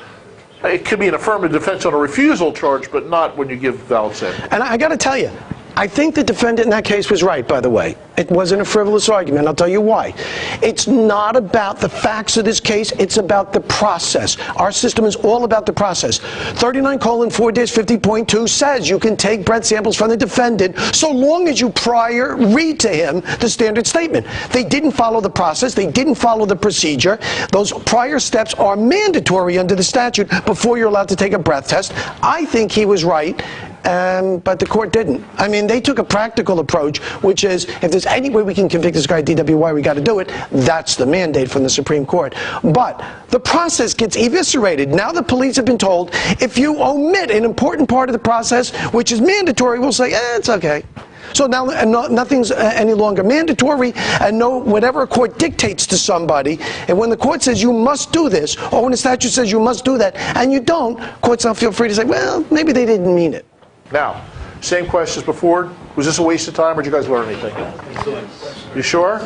It could be an affirmative defense on a refusal charge, but not when you give valid samples. And I got to tell you, I think the defendant in that case was right, by the way. It wasn't a frivolous argument. I'll tell you why. It's not about the facts of this case. It's about the process. Our system is all about the process. 39:4-50.2 says you can take breath samples from the defendant so long as you prior read to him the standard statement. They didn't follow the process. They didn't follow the procedure. Those prior steps are mandatory under the statute before you're allowed to take a breath test. I think he was right. But the court didn't. I mean, they took a practical approach, which is, if there's any way we can convict this guy DWI, we got to do it. That's the mandate from the Supreme Court. But the process gets eviscerated. Now the police have been told, if you omit an important part of the process, which is mandatory, we'll say, it's okay. So now nothing's any longer mandatory, and whatever a court dictates to somebody, and when the court says you must do this, or when the statute says you must do that, and you don't, courts now feel free to say, well, maybe they didn't mean it. Now, same questions before. Was this a waste of time, or did you guys learn anything? You sure?